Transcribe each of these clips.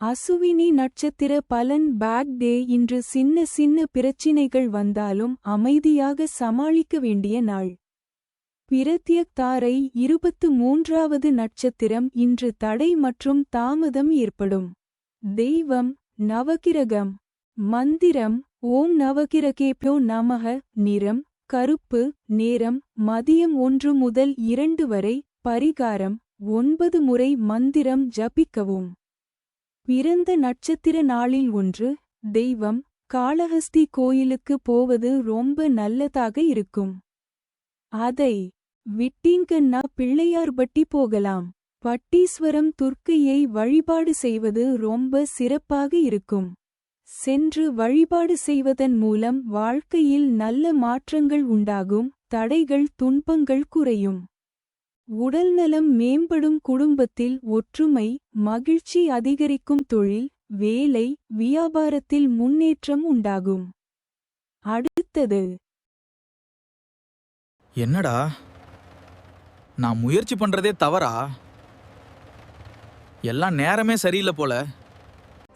அசுவினி நட்சத்திர பலன் பேக் டே. இன்று சின்ன சின்ன பிரச்சினைகள் வந்தாலும் அமைதியாக சமாளிக்க வேண்டிய நாள். பிரத்யக் தாரை 23வது நட்சத்திரம். இன்று தடை மற்றும் தாமதம் ஏற்படும். தெய்வம் நவகிரகம். மந்திரம் ஓம் நவகிரகேப்யோ நமக. நிறம் கருப்பு. நேரம் மதியம் 1 முதல் 2 வரை. பரிகாரம் 9 முறை மந்திரம் ஜபிக்கவும். பிறந்த நட்சத்திர நாளில் ஒன்று. தெய்வம் காளஹஸ்தி கோயிலுக்கு போவது ரொம்ப நல்லதாக இருக்கும். அதை விட்டீங்கன்னா பிள்ளையார்பட்டி போகலாம். பட்டீஸ்வரம் துர்க்கையை வழிபாடு செய்வது ரொம்ப சிறப்பாக இருக்கும். சென்று வழிபாடு செய்வதன் மூலம் வாழ்க்கையில் நல்ல மாற்றங்கள் உண்டாகும். தடைகள் துன்பங்கள் குறையும். உடல்நலம் மேம்படும். குடும்பத்தில் ஒற்றுமை மகிழ்ச்சி அதிகரிக்கும். தொழில் வேலை வியாபாரத்தில் முன்னேற்றம் உண்டாகும். அடுத்தது என்னடா நான் முயற்சி பண்றதே தவறா? எல்லாம் நேரமே சரியில்லை போல.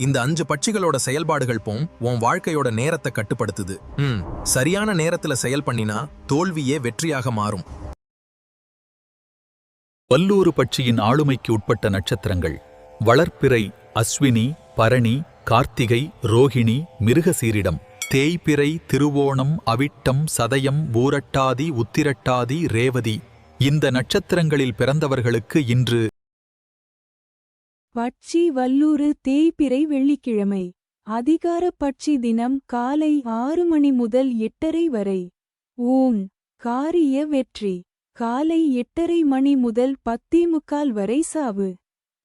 இந்த 5 பட்சிகளோட செயல்பாடுகள் உன் வாழ்க்கையோட நேரத்தை கட்டுப்படுத்துது. சரியான நேரத்துல செயல் பண்ணினா தோல்வியே வெற்றியாக மாறும். வல்லூறு பட்சியின் ஆளுமைக்கு உட்பட்ட நட்சத்திரங்கள் வளர்ப்பிறை அஸ்வினி பரணி கார்த்திகை ரோகிணி மிருகசீரிடம். தேய்பிறை திருவோணம் அவிட்டம் சதயம் பூரட்டாதி உத்திரட்டாதி ரேவதி. இந்த நட்சத்திரங்களில் பிறந்தவர்களுக்கு இன்று பட்சி வல்லூறு தேய்பிறை வெள்ளிக்கிழமை. அதிகார பட்சி தினம் காலை 6 மணி முதல் 8:30 வரை. ஊன் காரிய வெற்றி காலை 8:30 மணி முதல் 10:45 வரை. சாவு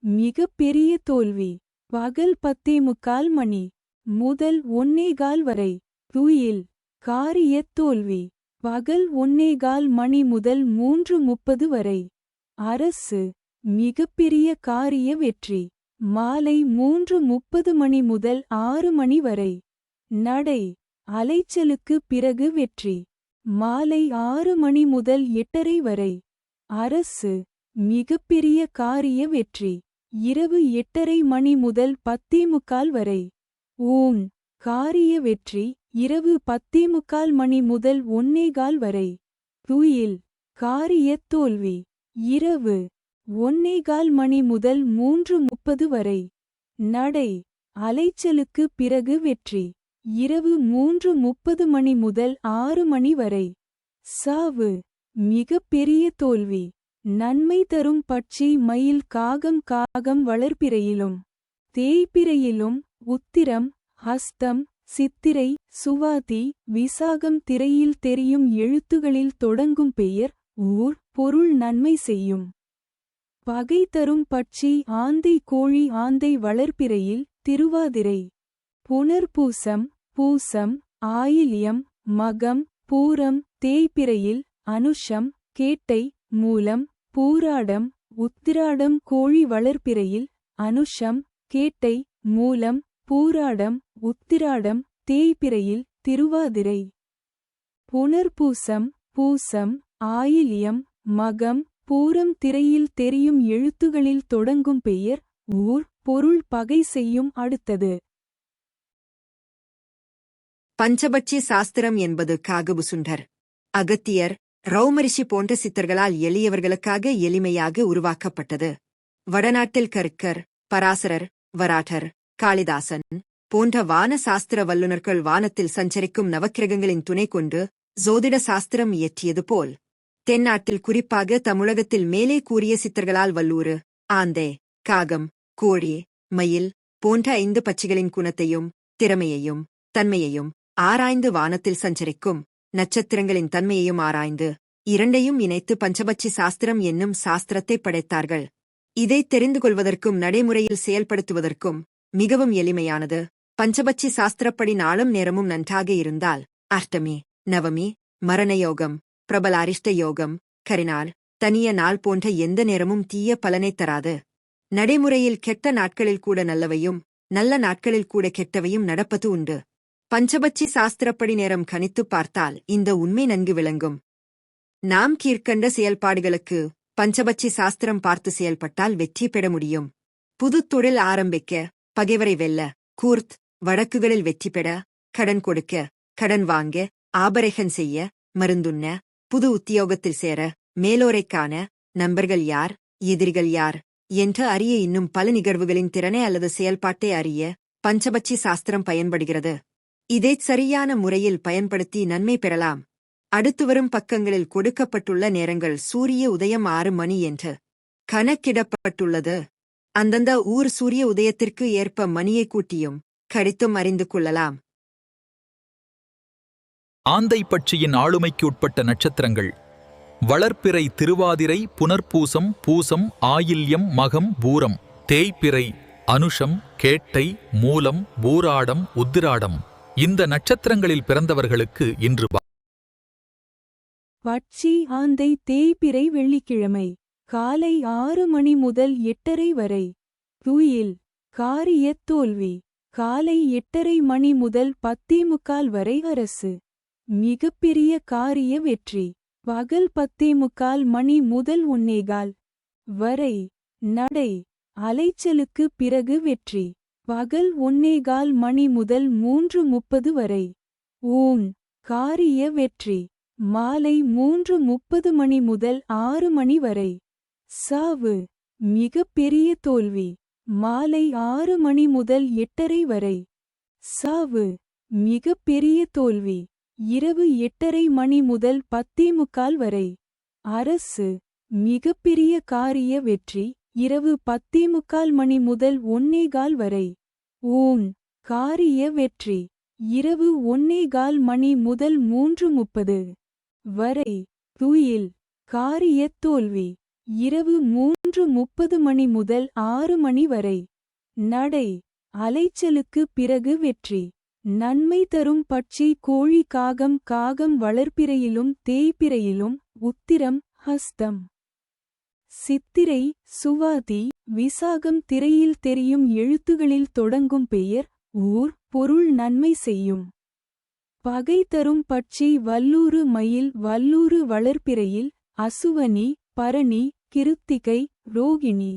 மிக பெரிய தோல்வி பகல் 10:45 மணி முதல் 1:15 வரை. துயில் காரிய தோல்வி பகல் 1:15 மணி முதல் 3:30 வரை. அரசு மிகப்பெரிய காரிய வெற்றி மாலை 3:30 மணி முதல் 6 மணி வரை. நடை அலைச்சலுக்கு பிறகு வெற்றி மாலை 6 மணி முதல் 8:30 வரை. அரசு மிகப்பெரிய காரிய வெற்றி இரவு 8:30 மணி முதல் 10:45 வரை. ஊன் காரிய வெற்றி இரவு 10:45 மணி முதல் 1:15 வரை. துயில் காரிய தோல்வி இரவு 1:15 மணி முதல் 3:30 வரை. நடை அலைச்சலுக்கு பிறகு வெற்றி இரவு 3:30 மணி முதல் 6 மணி வரை. சாவு மிக பெரிய தோல்வி நன்மை தரும் பட்சி மயில் காகம். காகம் வளர்ப்பிறையிலும் தேய்பிறையிலும் உத்திரம் ஹஸ்தம் சித்திரை சுவாதி விசாகம் திரையில் தெரியும் எழுத்துகளில் தொடங்கும் பெயர் ஊர் பொருள் நன்மை செய்யும். பகை தரும் பட்சி ஆந்தை கோழி. ஆந்தை வளர்ப்பிறையில் திருவாதிரை புனர்பூசம் பூசம் ஆயில்யம் மகம் பூரம். தேய்பிறையில் அனுஷம் கேட்டை மூலம் பூராடம் உத்திராடம். கோழி வளர்ப்பிறையில் அனுஷம் கேட்டை மூலம் பூராடம் உத்திராடம். தேய்பிறையில் திருவாதிரை புனர்பூசம் பூசம் ஆயில்யம் மகம் பூரம். திரையில் தெரியும் எழுத்துகளில் தொடங்கும் பெயர் ஊர் பொருள் பகை செய்யும். அடுத்தது பஞ்சபட்சி சாஸ்திரம் என்பது காகபுசுண்டர் அகத்தியர் ரௌமரிஷி போன்ற சித்தர்களால் எளியவர்களுக்காக எளிமையாக உருவாக்கப்பட்டது. வடநாட்டில் கர்க்கர் பராசரர் வராட்டர் காளிதாசன் போன்ற வான சாஸ்திர வல்லுநர்கள் வானத்தில் சஞ்சரிக்கும் நவக்கிரகங்களின் துணை கொண்டு ஜோதிட சாஸ்திரம் இயற்றியது போல் தென்னாட்டில் குறிப்பாக தமிழகத்தில் மேலே கூறிய சித்தர்களால் வல்லூறு ஆந்தை காகம் கோழி மயில் போன்ற 5 பட்சிகளின் குணத்தையும் திறமையையும் தன்மையையும் ஆராய்ந்து வானத்தில் சஞ்சரிக்கும் நட்சத்திரங்களின் தன்மையையும் ஆராய்ந்து இரண்டையும் இணைத்து பஞ்சபட்சி சாஸ்திரம் என்னும் சாஸ்திரத்தை படைத்தார்கள். இதை தெரிந்து கொள்வதற்கும் நடைமுறையில் செயல்படுத்துவதற்கும் மிகவும் எளிமையானது. பஞ்சபட்சி சாஸ்திரப்படி நாளும் நேரமும் நன்றாக இருந்தால் அஷ்டமி நவமி மரணயோகம் பிரபல அரிஷ்ட யோகம் கரிநாள் தனிய நாள் போன்ற எந்த நேரமும் தீய பலனை தராது. நடைமுறையில் கெட்ட நாட்களில் கூட நல்லவையும் நல்ல நாட்களில் கூட கெட்டவையும் நடப்பது உண்டு. பஞ்சபட்சி சாஸ்திரப்படி நேரம் கணித்துப் பார்த்தால் இந்த உண்மை நன்கு விளங்கும். நாம் கீழ்க்கண்ட செயல்பாடுகளுக்கு பஞ்சபட்சி சாஸ்திரம் பார்த்து செயல்பட்டால் வெற்றி பெற முடியும். புதுத் தொழில் ஆரம்பிக்க பகைவரை வெல்ல, கூர்த், வழக்குகளில் வெற்றி பெற, கடன் கொடுக்க, கடன் வாங்க, ஆபரேகன் செய்ய, மருந்துண்ண, புது உத்தியோகத்தில் சேர, மேலோரைக் காண, நண்பர்கள் யார், எதிரிகள் யார் என்ற அறிய இன்னும் பல நிகழ்வுகளின் திறனை அல்லது செயல்பாட்டை அறிய பஞ்சபட்சி சாஸ்திரம் பயன்படுகிறது. இதை சரியான முறையில் பயன்படுத்தி நன்மை பெறலாம். அடுத்து வரும் பக்கங்களில் கொடுக்கப்பட்டுள்ள நேரங்கள் சூரிய உதயம் 6 மணி என்று கணக்கிடப்பட்டுள்ளது. அந்தந்த ஊர் சூரிய உதயத்திற்கு ஏற்ப மணியை கூட்டியும் கழித்தும் அறிந்து கொள்ளலாம். ஆந்தை பட்சியின் ஆளுமைக்கு உட்பட்ட நட்சத்திரங்கள் வளர்ப்பிறை திருவாதிரை புனர்பூசம் பூசம் ஆயில்யம் மகம் பூரம் தேய்பிறை அனுஷம் கேட்டை மூலம் பூராடம் உத்திராடம். இந்த நட்சத்திரங்களில் பிறந்தவர்களுக்கு இன்று பட்சி ஆந்தை தேய்பிறை வெள்ளிக்கிழமை காலை 6 மணி முதல் 8:30 வரை. துயில் காரியத் தோல்வி காலை 8:30 மணி முதல் 10:45 வரை. அரசு மிகப்பெரிய காரிய வெற்றி பகல் 10:45 மணி முதல் 1:15 வரை. நடை அலைச்சலுக்கு பிறகு வெற்றி பகல் 1:15 மணி முதல் 3:30 வரை. ஊன் காரிய வெற்றி மாலை 3:30 மணி முதல் 6 மணி வரை. சாவு மிகப்பெரிய தோல்வி மாலை 6 மணி முதல் 8:30 வரை. சாவு மிகப்பெரிய தோல்வி இரவு 8:30 மணி முதல் 10:45 வரை. அரசு மிகப்பெரிய காரிய வெற்றி இரவு 10:45 மணி முதல் 1:15 வரை. ஊன் காரிய வெற்றி இரவு 1:15 மணி முதல் 3:30 வரை. துயில் காரியத் தோல்வி இரவு 3:30 மணி முதல் 6 மணி வரை. நடை அலைச்சலுக்கு பிறகு வெற்றி நன்மை தரும் பட்சி கோழி காகம். காகம் வளர்ப்பிறையிலும் தேய்பிறையிலும் உத்திரம் ஹஸ்தம் சித்திரை சுவாதி விசாகம் திரையில் தெரியும் எழுத்துகளில் தொடங்கும் பெயர் ஊர் பொருள் நன்மை செய்யும். பகை தரும் பட்சி வல்லூறு மயில். வல்லூறு வளர்ப்பிறையில் அசுவனி பரணி கிருத்திகை ரோகிணி.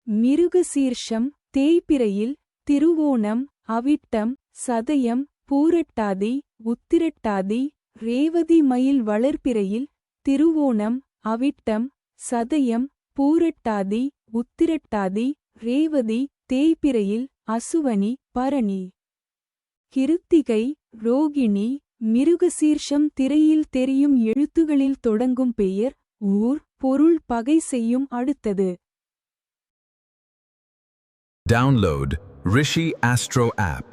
மிருகசீர்ஷம் தேய்பிறையில் திருவோணம் அவிட்டம் சதயம் பூரட்டாதி உத்திரட்டாதி. ரேவதி மயில் வளர்ப்பிறையில் திருவோணம் அவிட்டம் சதயம் பூரட்டாதி உத்திரட்டாதி. ரேவதி தேய்பிறையில் அசுவனி பரணி கிருத்திகை ரோகிணி. மிருகசீர்ஷம் திரையில் தெரியும் எழுத்துகளில் தொடங்கும் பெயர் ஊர் பொருள் பகை செய்யும். அடுத்தது Download Rishi Astro app.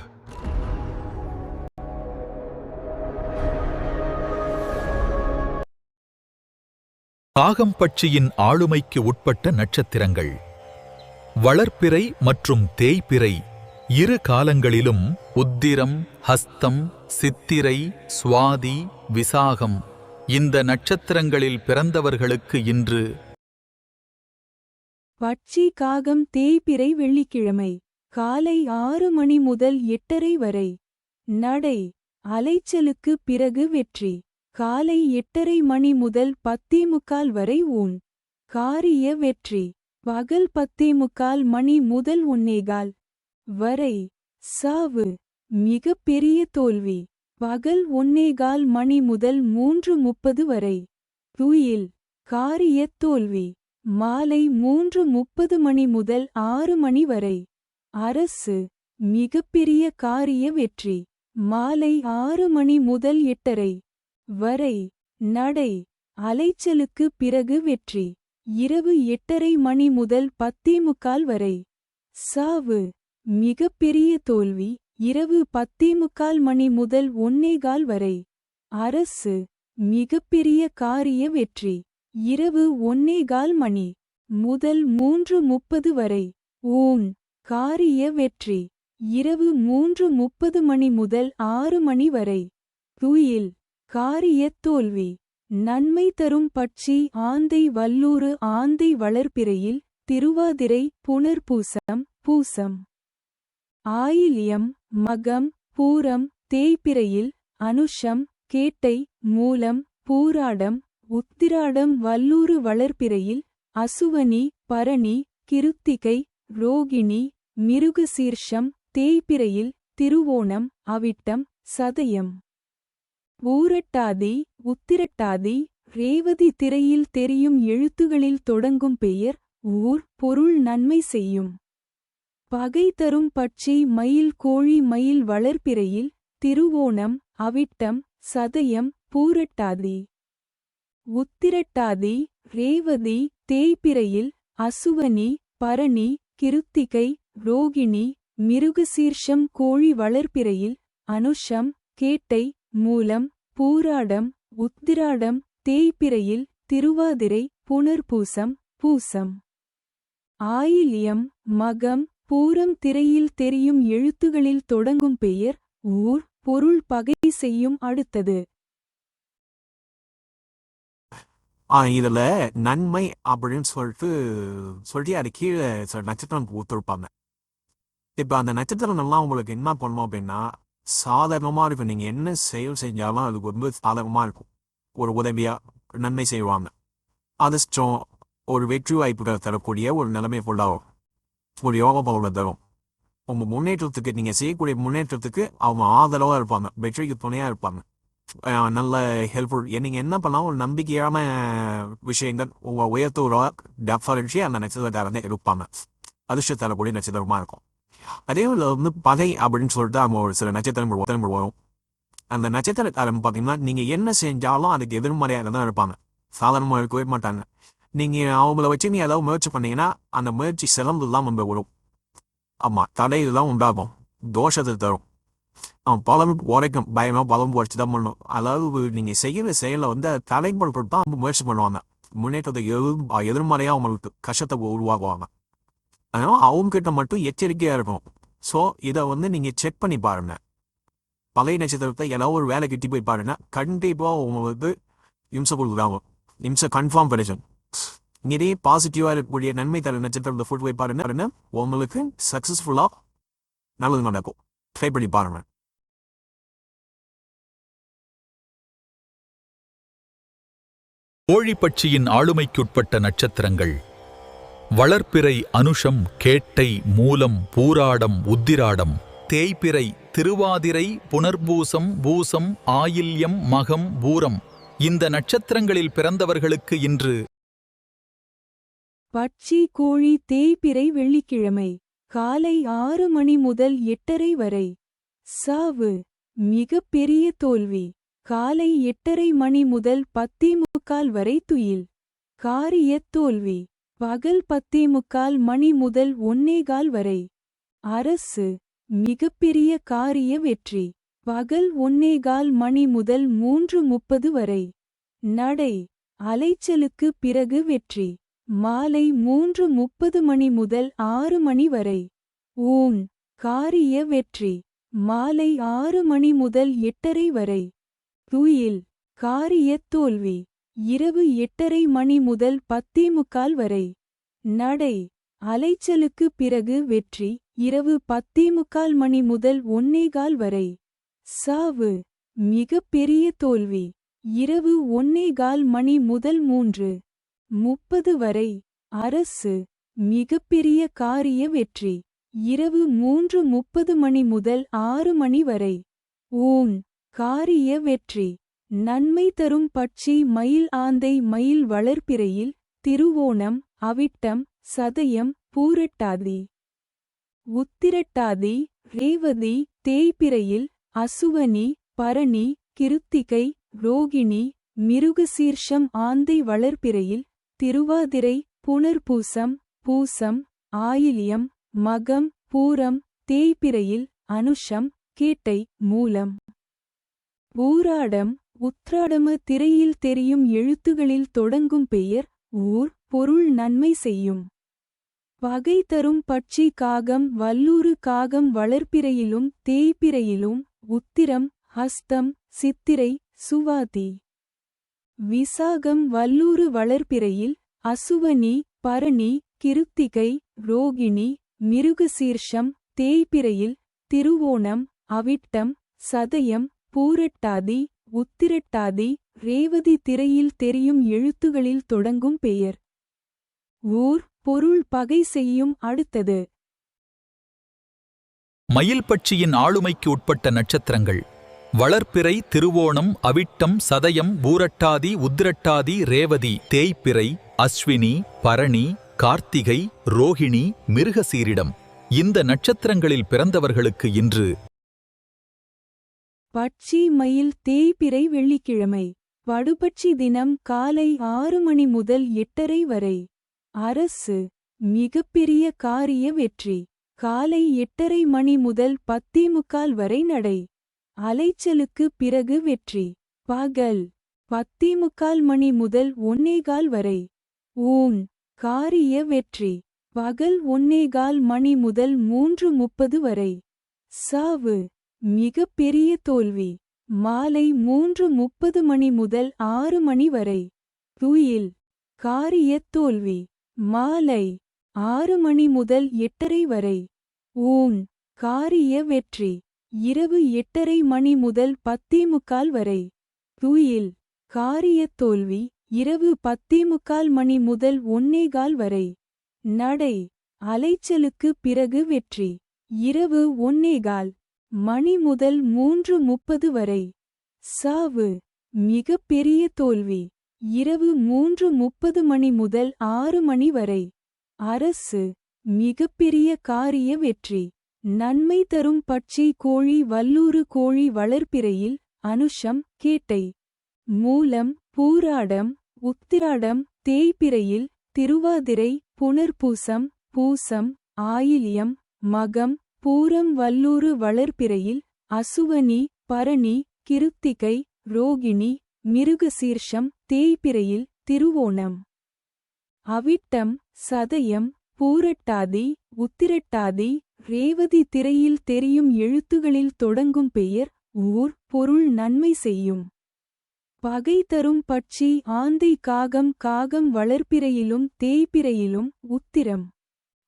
காகம் பட்சியின் ஆளுமைக்கு உட்பட்ட நட்சத்திரங்கள் வளர்ப்பிறை மற்றும் தேய்பிறை இரு காலங்களிலும் உத்திரம் ஹஸ்தம் சித்திரை சுவாதி விசாகம். இந்த நட்சத்திரங்களில் பிறந்தவர்களுக்கு இன்று பட்சி காகம் தேய்பிறை வெள்ளிக்கிழமை காலை 6 மணி முதல் 8:30 வரை. நடை அலைச்சலுக்கு பிறகு வெற்றி காலை 8:30 மணி முதல் 10:45 வரை. ஊன் காரிய வெற்றி பகல் 10:45 மணி முதல் 1:15 வரை. சாவு மிகப்பெரிய தோல்வி பகல் 1:15 மணி முதல் 3:30 வரை. துயில் காரியத் தோல்வி மாலை 3:30 மணி முதல் 6 மணி வரை. அரசு மிகப்பெரிய காரிய வெற்றி மாலை 6 மணி முதல் 8:30 வரை. நடை அலைச்சலுக்கு பிறகு வெற்றி இரவு 8:30 மணி முதல் 10:45 வரை. சாவு மிகப்பெரிய தோல்வி இரவு 10:45 மணி முதல் 1:15 வரை. அரசு மிகப்பெரிய காரிய வெற்றி இரவு 1:15 மணி முதல் 3:30 வரை. ஊன் காரிய வெற்றி இரவு 3:30 மணி முதல் 6 மணி வரை. துயில் காரியத் தோல்வி நன்மை தரும் பட்சி ஆந்தை. வல்லூறு ஆந்தை வளர்ப்பிறையில் திருவாதிரை புனர்பூசம் பூசம் ஆயில்யம் மகம் பூரம். தேய்பிறையில் அனுஷம் கேட்டை மூலம் பூராடம் உத்திராடம். வல்லூறு வளர்ப்பிறையில் அசுவனி பரணி கிருத்திகை ரோகிணி. மிருகசீர்ஷம் தேய்பிறையில் திருவோணம் அவிட்டம் சதயம். ஊரட்டாதி உத்திரட்டாதி ரேவதி திரையில் தெரியும் எழுத்துகளில் தொடங்கும் பெயர் ஊர் பொருள் நன்மை செய்யும். பகை தரும் பட்சி மயில் கோழி மயில் வளர்பிறையில் திருவோணம் அவிட்டம் சதயம் பூரட்டாதி. உத்திரட்டாதி ரேவதி தேய்பிறையில் அசுவனி பரணி கிருத்திகை ரோகிணி மிருகசீர்ஷம் கோழி வளர்பிறையில் அனுஷம் கேட்டை மூலம் பூராடம் உத்திராடம் தேய்பிறையில் திருவாதிரை புனர்பூசம் பூசம். ஆயில்யம் மகம் பூரம் திரையில் தெரியும் எழுத்துகளில் தொடங்கும் பெயர் ஊர் பொருள் பகை செய்யும் அடுத்தது. இதுல நன்மை அப்படின்னு சொல்லிட்டு அது கீழே சில நட்சத்திரம் கொடுத்துருப்பாங்க. இப்ப அந்த நட்சத்திரம் எல்லாம் உங்களுக்கு என்ன பண்ணணும் அப்படின்னா சாதாரணமா இருக்கும். நீங்க என்ன செயல் செஞ்சாலும் அதுக்கு ரொம்ப சாதகமா இருக்கும். ஒரு உதவியா நன்மை செய்வாங்க. அதிர்ஷ்டம் ஒரு வெற்றி வாய்ப்புகள் தரக்கூடிய ஒரு நிலைமை ஃபுல்லாகும். ஒரு யோக பலனை தரும். உங்க முன்னேற்றத்துக்கு நீங்க செய்யக்கூடிய முன்னேற்றத்துக்கு அவங்க ஆதரவா இருப்பாங்க. வெற்றிக்கு துணையா இருப்பாங்க. நல்ல ஹெல்ப்ஃபுல். நீங்க என்ன பண்ணாலும் ஒரு நம்பிக்கையான விஷயங்கள் உங்க உயர்த்துறா டெஃபரன்ஸி அந்த நட்சத்திரத்தை இருப்பாங்க. அதிர்ஷ்டம் தரக்கூடிய நட்சத்திரமா இருக்கும். அதே பகை அப்படின்னு சொல்லிட்டு அவங்க ஒரு சில நட்சத்திரங்கள் வரும். அந்த நட்சத்திரக்காரன் பார்த்தீங்கன்னா நீங்க என்ன செஞ்சாலும் அதுக்கு எதிர்மறையாக தான் இருப்பாங்க. சாதாரணமாக இருக்கவே மாட்டாங்க. நீங்க அவங்கள வச்சு நீ ஏதாவது முயற்சி பண்ணீங்கன்னா அந்த முயற்சி சிறந்துலாம் நம்ம வரும். ஆமா, தடையெல்லாம் உண்டாகும். தோஷத்தை தரும். பலம் உரைக்கும். பயமா பலம் உரைச்சு தான் பண்ணணும். அதாவது நீங்க செய்யற செயலை தடைப்படுத்த தான் முயற்சி பண்ணுவாங்க. முன்னேற்றத்தை எதிர்மறையா அவங்களுக்கு கஷ்டத்தை உருவாக்குவாங்க. அதனால அவங்க கிட்ட மட்டும் எச்சரிக்கையா இருக்கும். ஸோ இதை நீங்க செக் பண்ணி பாருங்க. பழைய நட்சத்திரத்தை ஏதாவது ஒரு வேலை கிட்டி போய் பாருங்க. கண்டிப்பா உங்களுக்கு இம்சை கொடுக்குறாங்க. இம்சை கன்ஃபார்ம் கிடைக்கும். இதே பாசிட்டிவா இருக்கக்கூடிய நன்மை தர நட்சத்திரத்தை ஃபுட் போய் பாருங்க. உங்களுக்கு சக்சஸ்ஃபுல்லா நல்லது நடக்கும். ட்ரை பண்ணி பாருங்க. கோழிப்பட்சியின் ஆளுமைக்குட்பட்ட நட்சத்திரங்கள் வளர்பிறை அனுஷம் கேட்டை மூலம் பூராடம் உத்திராடம் தேய்பிறை திருவாதிரை புனர்பூசம் பூசம் ஆயில்யம் மகம் பூரம். இந்த நட்சத்திரங்களில் பிறந்தவர்களுக்கு இன்று பட்சி கோழி தேய்பிறை வெள்ளிக்கிழமை காலை 6 மணி முதல் 8:30 வரை. சாவு மிக பெரிய தோல்வி. காலை 8:30 மணி முதல் 10:45 வரை துயில். காரிய தோல்வி. பகல் 10:45 மணி முதல் 1:15 வரை. அரசு மிகப்பெரிய காரிய வெற்றி. பகல் 1:15 மணி முதல் 3:30 வரை. நடை அலைச்சலுக்கு பிறகு வெற்றி. மாலை 3:30 மணி முதல் 6 மணி வரை. ஊன் காரிய வெற்றி. மாலை 6 மணி முதல் 8:30 வரை. துயில் காரிய தோல்வி. இரவு 8:30 மணி முதல் 10:45 வரை. நடை அலைச்சலுக்கு பிறகு வெற்றி. இரவு 10:45 மணி முதல் 1:15 வரை. சாவு மிக பெரிய தோல்வி. இரவு 1:15 மணி முதல் 3:30 வரை. அரசு மிகப்பெரிய காரிய வெற்றி. இரவு 3:30 மணி முதல் 6 மணி வரை. ஊன் காரிய வெற்றி. நன்மை தரும் பட்சி மயில் ஆந்தை மயில் வளர்பிறையில் திருவோணம் அவிட்டம் சதயம் பூரட்டாதி. உத்திரட்டாதி ரேவதி தேய்பிறையில் அசுவனி பரணி கிருத்திகை ரோகிணி மிருகசீர்ஷம் ஆந்தை வளர்பிறையில் திருவாதிரை புனர்பூசம் பூசம் ஆயில்யம் மகம் பூரம் தேய்பிறையில் அனுஷம் கேட்டை மூலம். பூராடம் உத்ராடம திரையில் தெரியும் எழுத்துகளில் தொடங்கும் பெயர் ஊர் பொருள் நன்மை செய்யும். பகை தரும் பட்சி காகம் வல்லூறு காகம் வளர்பிறையிலும் தேய்பிறையிலும் உத்திரம் ஹஸ்தம் சித்திரை சுவாதி. விசாகம் வல்லூறு வளர்பிறையில் அசுவனி பரணி கிருத்திகை ரோகிணி மிருகசீர்ஷம் தேய்பிறையில் திருவோணம் அவிட்டம் சதயம் பூரட்டாதி உத்திரட்டாதி ரேவதி திரையில் தெரியும் எழுத்துகளில் தொடங்கும் பெயர் ஊர் பொருள் பகை செய்யும் அடுத்தது. மயில் பட்சியின் ஆளுமைக்கு உட்பட்ட நட்சத்திரங்கள் வளர்ப்பிறை, திருவோணம், அவிட்டம், சதயம், பூரட்டாதி, உத்திரட்டாதி, ரேவதி, தேய்பிறை, அஸ்வினி, பரணி, கார்த்திகை, ரோகிணி, மிருகசீரிடம். இந்த நட்சத்திரங்களில் பிறந்தவர்களுக்கு இன்று பட்சி மயில் தேய்பிறை வெள்ளிக்கிழமை. படுபட்சி தினம் காலை 6 மணி முதல் 8:30 வரை. அரசு மிகப்பெரிய காரிய வெற்றி. காலை 8:30 மணி முதல் 10:45 வரை நடை. அலைச்சலுக்கு பிறகு வெற்றி. பகல் 10:45 மணி முதல் 1:15 வரை. ஊன் காரிய வெற்றி. பகல் 1:15 மணி முதல் 3:30 வரை. சாவு மிகப்பெரிய தோல்வி. மாலை 3:30 மணி முதல் 6 மணி வரை. துயில் காரிய தோல்வி. மாலை 6 மணி முதல் 8:30 வரை. ஊன் காரிய வெற்றி. இரவு 8:30 மணி முதல் 10:45 வரை. துயில் காரிய தோல்வி. இரவு 10:45 மணி முதல் 1:15 வரை. நடை அலைச்சலுக்கு பிறகு வெற்றி. இரவு 1:15 மணி முதல் 3:30 வரை. சாவு மிகப்பெரிய தோல்வி. இரவு 3:30 மணி முதல் 6 மணி வரை. அரசு மிகப்பெரிய காரிய வெற்றி. நன்மை தரும் பட்சி கோழி வல்லூறு கோழி வளர்ப்பிறையில் அனுஷம், கேட்டை, மூலம், பூராடம், உத்திராடம், தேய்பிறையில் திருவாதிரை, புனர்பூசம், பூசம், ஆயில்யம், மகம், பூரம் வல்லூறு வளர்ப்பிறையில் அசுவனி, பரணி, கிருத்திகை, ரோகிணி, மிருகசீர்ஷம், தேய்பிறையில் திருவோணம், அவிட்டம், சதயம், பூரட்டாதி, உத்திரட்டாதி, ரேவதி திரையில் தெரியும் எழுத்துகளில் தொடங்கும் பெயர், ஊர், பொருள் நன்மை செய்யும். பகை தரும் பட்சி ஆந்தை காகம். காகம் வளர்ப்பிறையிலும் தேய்பிறையிலும் உத்திரம்,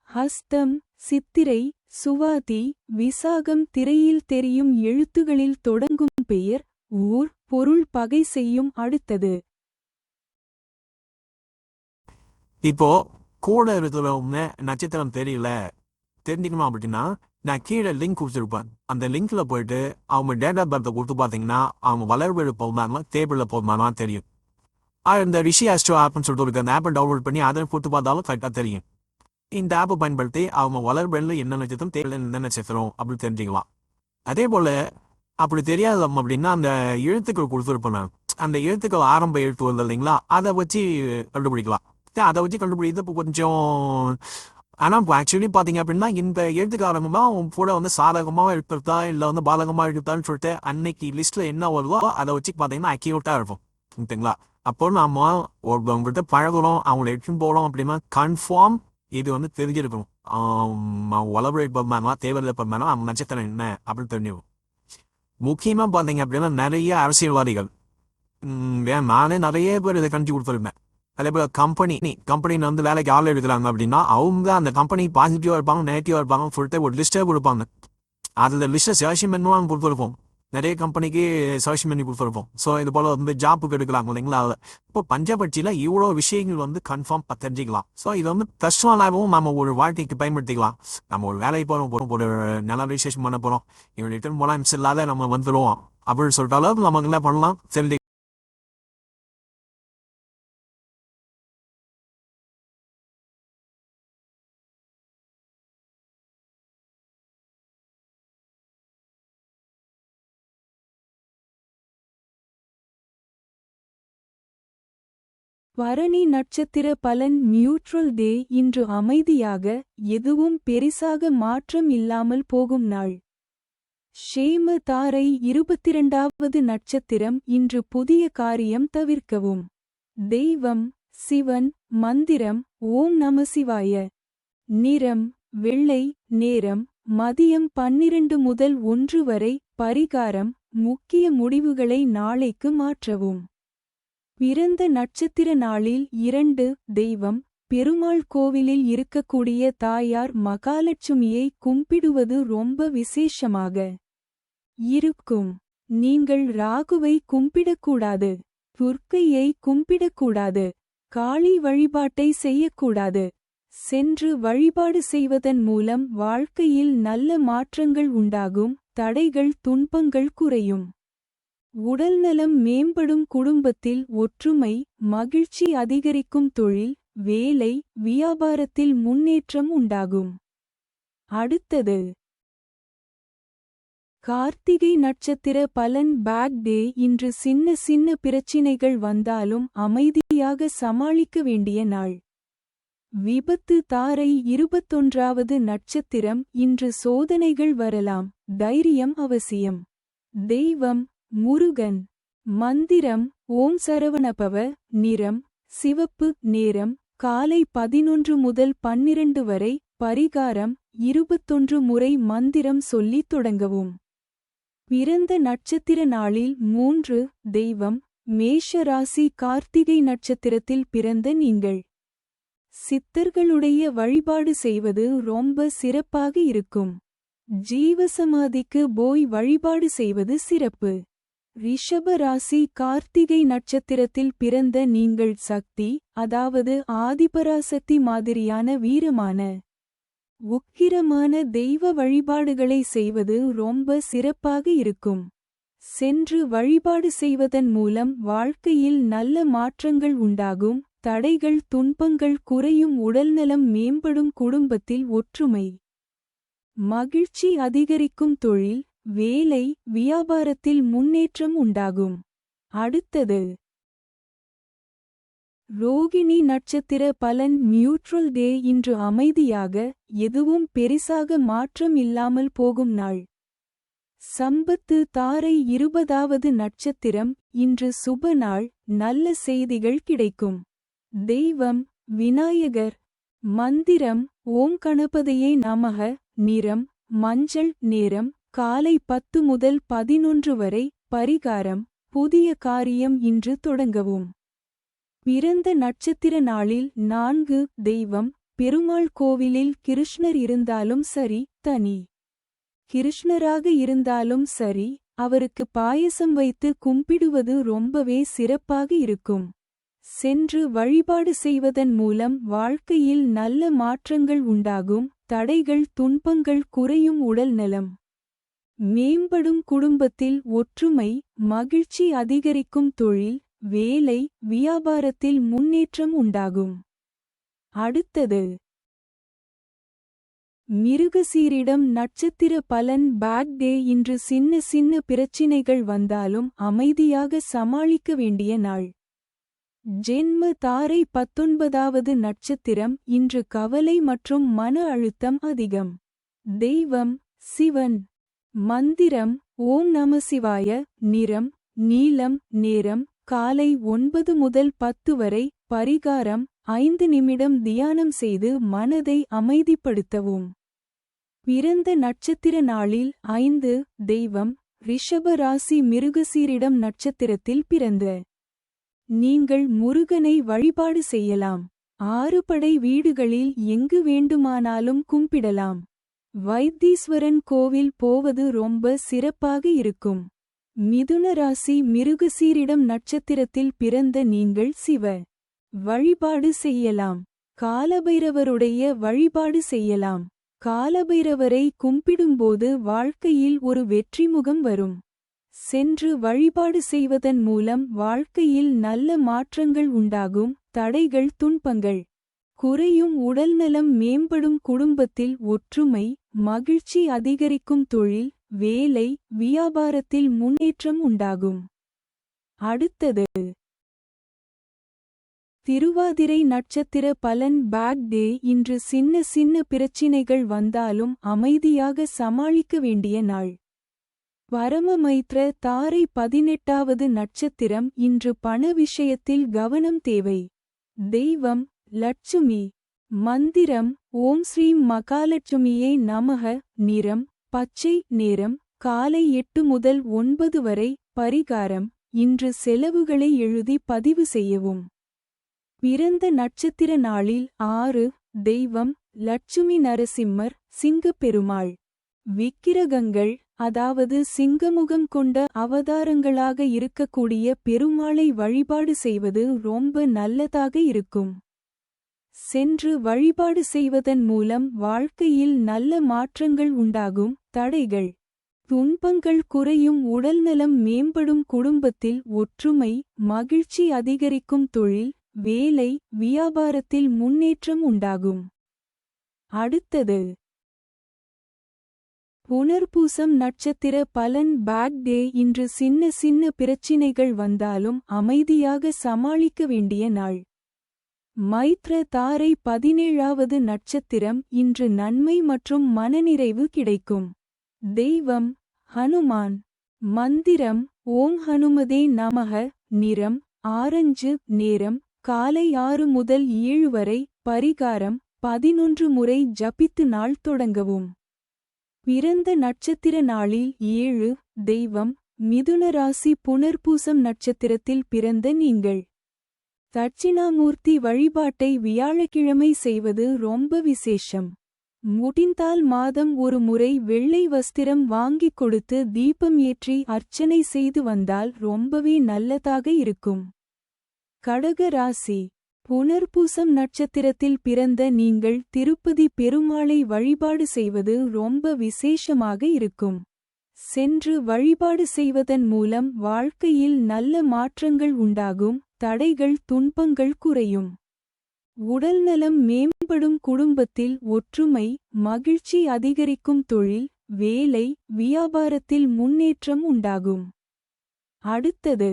ஹஸ்தம், சித்திரை, சுவாதி, விசாகம் திரையில் தெரியும் எழுத்துகளில் தொடங்கும் பெயர், ஊர், பொருள் பகை செய்யும். அடுத்தது இப்போ கூட இருக்கிற நட்சத்திரம் தெரியல தெரிஞ்சுக்கணும் அப்படின்னா நான் கீழே லிங்க் கொடுத்துருப்பேன். அந்த லிங்க்ல போயிட்டு அவங்க டேட் ஆஃப் பர்த்தை கொடுத்து பார்த்தீங்கன்னா அவங்க வளர்வெழு போகுமானா டேபிளில் போகுமானா தெரியும். இந்த ரிஷி ஆஸ்ட்ரோ ஆப்னு சொல்லிட்டு இருக்கு. அந்த ஆப்பை டவுன்லோட் பண்ணி அதை கொடுத்து பார்த்தாலும் கரெக்டாக தெரியும். இந்த ஆப்பை பயன்படுத்தி அவங்க வளர்வெளில என்ன நட்சத்திரம் தேவையில்லை என்ன நட்சத்திரம் அப்படின்னு தெரிஞ்சுக்கலாம். அதே போல அப்படி தெரியாது அப்படின்னா அந்த எழுத்துக்கள் கொடுத்துருப்பேன். அந்த எழுத்துக்கள் ஆரம்ப எழுத்து வருது இல்லைங்களா, அதை வச்சு கண்டுபிடிக்கலாம். அதை வச்சு கண்டுபிடிக்கிறது இப்போ கொஞ்சம். ஆனால் இப்போ ஆக்சுவலி பார்த்தீங்க அப்படின்னா இந்த எழுத்துக்கு ஆரம்பமாக அவங்க கூட சாதகமாக எழுத்துருத்தா இல்லை பாதகமாக எழுத்தான்னு சொல்லிட்டு அன்னைக்கு லிஸ்ட்டில் என்ன வருதோ அதை வச்சு பார்த்தீங்கன்னா அக்யூரேட்டாக இருக்கும். ஓகேங்களா? அப்போ நம்ம ஒருத்தவங்கள்ட்ட பழகுறோம், அவங்கள எடுத்துன்னு போகிறோம் அப்படின்னா கன்ஃபார்ம் இது தெரிஞ்சிருக்கணும். வளர்பிறை பர்மானா தேவையில்லை பர்மானா அவங்க நட்சத்திரம் என்ன அப்படின்னு தெரிஞ்சுக்கும். முக்கியமாக பார்த்தீங்க அப்படின்னா நிறைய அரசியல்வாதிகள் நானே நிறைய பேர் இதை கண்டிச்சு கொடுத்துருப்பேன். அதே போல் கம்பெனியில் வேலைக்கு ஆள் எடுக்கிறாங்க அப்படின்னா அவங்க அந்த கம்பெனி பாசிட்டிவாக இருப்பாங்க நெகட்டிவாக இருப்பாங்க சொல்லிட்டு ஒரு லிஸ்ட்டே கொடுப்பாங்க. அதில் லிஸ்ட்டை சர்ச் பண்ணுவாங்க கொடுத்துருப்போம். நிறைய கம்பெனிக்கு சர்ச் பண்ணி கொடுத்துருப்போம். ஸோ இது போல் ஜாப்புக்கு எடுக்கிறாங்க இல்லைங்களா. இப்போ பஞ்சபட்சியில் இவ்வளோ விஷயங்கள் கன்ஃபார்ம் தெரிஞ்சிக்கலாம். ஸோ இது பர்சனலாகவும் நம்ம ஒரு வாழ்க்கைக்கு பயன்படுத்திக்கலாம். நம்ம ஒரு வேலைக்கு போகிறோம், ஒரு நல்ல ரிஜிஸ்ட்ரேஷன் பண்ண போகிறோம், இவங்க ரிட்டர்ன் போனால் மிஸ் இல்லாத நம்ம வந்துடுவோம் அப்படின்னு சொல்லிட்டாலும் நமக்கு என்ன பண்ணலாம் சரி. பரணி நட்சத்திர பலன் நியூட்ரல் டே. இன்று அமைதியாக எதுவும் பெரிசாக மாற்றம் இல்லாமல் போகும் நாள். ஷேம தாரை 22வது நட்சத்திரம். இன்று புதிய காரியம் தவிர்க்கவும். தெய்வம் சிவன். மந்திரம் ஓம் நம சிவாய. நிறம் வெள்ளை. நேரம் மதியம் 12 முதல் 1 வரை. பரிகாரம் முக்கிய முடிவுகளை நாளைக்கு மாற்றவும். பிறந்த நட்சத்திர நாளில் 2. தெய்வம் பெருமாள் கோவிலில் இருக்கக்கூடிய தாயார் மகாலட்சுமியை கும்பிடுவது ரொம்ப விசேஷமாக இருக்கும். நீங்கள் ராகுவை கும்பிடக்கூடாது, துர்க்கையை கும்பிடக்கூடாது, காளி வழிபாட்டை செய்யக்கூடாது. சென்று வழிபாடு செய்வதன் மூலம் வாழ்க்கையில் நல்ல மாற்றங்கள் உண்டாகும், தடைகள் துன்பங்கள் குறையும். உடல்நலம் மேம்படும், குடும்பத்தில் ஒற்றுமை, மகிழ்ச்சி அதிகரிக்கும், தொழில், வேலை, வியாபாரத்தில் முன்னேற்றம் உண்டாகும். அடுத்தது கார்த்திகை நட்சத்திர பலன். Bad day. இன்று சின்ன சின்ன பிரச்சினைகள் வந்தாலும் அமைதியாக சமாளிக்க வேண்டிய நாள். விபத்து. தாரை 21வது நட்சத்திரம். இன்று சோதனைகள் வரலாம், தைரியம் அவசியம். தெய்வம் முருகன். மந்திரம் ஓம் சரவணபவ. நிறம் சிவப்பு. நேரம் காலை 11 முதல் 12 வரை. பரிகாரம் 21 முறை மந்திரம் சொல்லி தொடங்கவும். பிறந்த நட்சத்திர நாளில் 3. தெய்வம் மேஷ ராசி. கார்த்திகை நட்சத்திரத்தில் பிறந்த நீங்கள் சித்தர்களுடைய வழிபாடு செய்வது ரொம்ப சிறப்பாக இருக்கும். ஜீவசமாதிக்கு போய் வழிபாடு செய்வது சிறப்பு. ரிஷப ராசி. கார்த்திகை நட்சத்திரத்தில் பிறந்த நீங்கள் சக்தி, அதாவது ஆதிபராசக்தி மாதிரியான வீரமான உக்கிரமான தெய்வ வழிபாடுகளை செய்வது ரொம்ப சிறப்பாக இருக்கும். சென்று வழிபாடு செய்வதன் மூலம் வாழ்க்கையில் நல்ல மாற்றங்கள் உண்டாகும், தடைகள் துன்பங்கள் குறையும், உடல்நலம் மேம்படும், குடும்பத்தில் ஒற்றுமை மகிழ்ச்சி அதிகரிக்கும், தொழில், வேலை, வியாபாரத்தில் முன்னேற்றம் உண்டாகும். அடுத்தது ரோகிணி நட்சத்திர பலன். நியூட்ரல் டே. இன்று அமைதியாக, எதுவும் பெரிசாக மாற்றம் இல்லாமல் போகும் நாள். சம்பத்து. தாரை 20வது நட்சத்திரம். இன்று சுப நாள், நல்ல செய்திகள் கிடைக்கும். தெய்வம் விநாயகர். மந்திரம் ஓம் கணபதியே நமக. நிறம் மஞ்சள். நேரம் காலை 10 முதல் 11 வரை. பரிகாரம் புதிய காரியம் இன்று தொடங்கவும். பிறந்த நட்சத்திர நாளில் 4. தெய்வம் பெருமாள். கோவிலில் கிருஷ்ணர் இருந்தாலும் சரி, தனி கிருஷ்ணராக இருந்தாலும் சரி, அவருக்கு பாயசம் வைத்து கும்பிடுவது ரொம்பவே சிறப்பாக இருக்கும். சென்று வழிபாடு செய்வதன் மூலம் வாழ்க்கையில் நல்ல மாற்றங்கள் உண்டாகும், தடைகள் துன்பங்கள் குறையும், உடல்நலம் மேம்படும், குடும்பத்தில் ஒற்றுமை மகிழ்ச்சி அதிகரிக்கும், தொழில், வேலை, வியாபாரத்தில் முன்னேற்றம் உண்டாகும். அடுத்தது மிருகசீரிடம் நட்சத்திர பலன். Bad day. இன்று சின்ன சின்ன பிரச்சினைகள் வந்தாலும் அமைதியாக சமாளிக்க வேண்டிய நாள். ஜென்ம. தாரை 19வது நட்சத்திரம். இன்று கவலை மற்றும் மன அழுத்தம் அதிகம். தெய்வம் சிவன். மந்திரம் ஓம் நமசிவாய. நிறம் நீலம். நேரம் காலை 9 முதல் 10 வரை. பரிகாரம் 5 நிமிடம் தியானம் செய்து மனதை அமைதிப்படுத்தவும். பிறந்த நட்சத்திர நாளில் 5. தெய்வம் ரிஷப ராசி. மிருகசீரிடம் நட்சத்திரத்தில் பிறந்த நீங்கள் முருகனை வழிபாடு செய்யலாம். 6 படை வீடுகளில் எங்கு வேண்டுமானாலும் கும்பிடலாம். வைத்தீஸ்வரன் கோவில் போவது ரொம்ப சிறப்பாக இருக்கும். மிதுன ராசி. மிருகசீரிடம் நட்சத்திரத்தில் பிறந்த நீங்கள் சிவ வழிபாடு செய்யலாம். காலபைரவருடைய வழிபாடு செய்யலாம். காலபைரவரை கும்பிடும்போது வாழ்க்கையில் ஒரு வெற்றிமுகம் வரும். சென்று வழிபாடு செய்வதன் மூலம் வாழ்க்கையில் நல்ல மாற்றங்கள் உண்டாகும், தடைகள் துன்பங்கள் குறையும், உடல்நலம் மேம்படும், குடும்பத்தில் ஒற்றுமை மகிழ்ச்சி அதிகரிக்கும், தொழில், வேலை, வியாபாரத்தில் முன்னேற்றம் உண்டாகும். அடுத்தது திருவாதிரை நட்சத்திர பலன். Bad day. இன்று சின்ன சின்ன பிரச்சினைகள் வந்தாலும் அமைதியாக சமாளிக்க வேண்டிய நாள். பரமமைத்ர. தாரை 18வது நட்சத்திரம். இன்று பண விஷயத்தில் கவனம் தேவை. தெய்வம் லட்சுமி. மந்திரம் ஓம் ஸ்ரீம் மகாலட்சுமியே நமக. நிறம் பச்சை. நேரம் காலை 8 முதல் 9 வரை. பரிகாரம் இன்று செலவுகளை எழுதி பதிவு செய்யவும். பிறந்த நட்சத்திர நாளில் 6. தெய்வம் லட்சுமி நரசிம்மர். சிங்கப்பெருமாள். விக்கிரகங்கள், அதாவது சிங்கமுகம் கொண்ட அவதாரங்களாக இருக்கக்கூடிய பெருமாளை வழிபாடு செய்வது ரொம்ப நல்லதாக இருக்கும். சென்று வழிபாடு செய்வதன் மூலம் வாழ்க்கையில் நல்ல மாற்றங்கள் உண்டாகும். தடைகள் துன்பங்கள் குறையும், உடல்நலம் மேம்படும், குடும்பத்தில் ஒற்றுமை மகிழ்ச்சி அதிகரிக்கும், தொழில் வேலை வியாபாரத்தில் முன்னேற்றம் உண்டாகும். அடுத்தது புனர்பூசம் நட்சத்திர பலன். Bad day. இன்று சின்ன சின்ன பிரச்சினைகள் வந்தாலும் அமைதியாக சமாளிக்க வேண்டிய நாள். மைத்ர தாரை 17வது நட்சத்திரம். இன்று நன்மை மற்றும் மனநிறைவு கிடைக்கும். தெய்வம் ஹனுமான். மந்திரம் ஓம் ஹனுமதே நமக. நிறம் ஆரஞ்சு. நேரம் காலை 6 முதல் 7 வரை. பரிகாரம் 11 முறை ஜபித்து நாள் தொடங்கவும். பிறந்த நட்சத்திர நாளில் 7. தெய்வம் மிதுன ராசி. புனர்பூசம் நட்சத்திரத்தில் பிறந்த நீங்கள் தட்சிணாமூர்த்தி வழிபாட்டை வியாழக்கிழமை செய்வது ரொம்ப விசேஷம். முடிந்தால் மாதம் ஒரு முறை வெள்ளை வஸ்திரம் வாங்கிக் கொடுத்து தீபம் ஏற்றி அர்ச்சனை செய்து வந்தால் ரொம்பவே நல்லதாக இருக்கும். கடக ராசி. புனர்பூசம் நட்சத்திரத்தில் பிறந்த நீங்கள் திருப்பதி பெருமாளை வழிபாடு செய்வது ரொம்ப விசேஷமாக இருக்கும். சென்று வழிபாடு செய்வதன் மூலம் வாழ்க்கையில் நல்ல மாற்றங்கள் உண்டாகும். தடைகள் துன்பங்கள் குறையும். உடல்நலம் மேம்படும், குடும்பத்தில் ஒற்றுமை மகிழ்ச்சி அதிகரிக்கும், தொழில் வேலை வியாபாரத்தில் முன்னேற்றம் உண்டாகும். அடுத்தது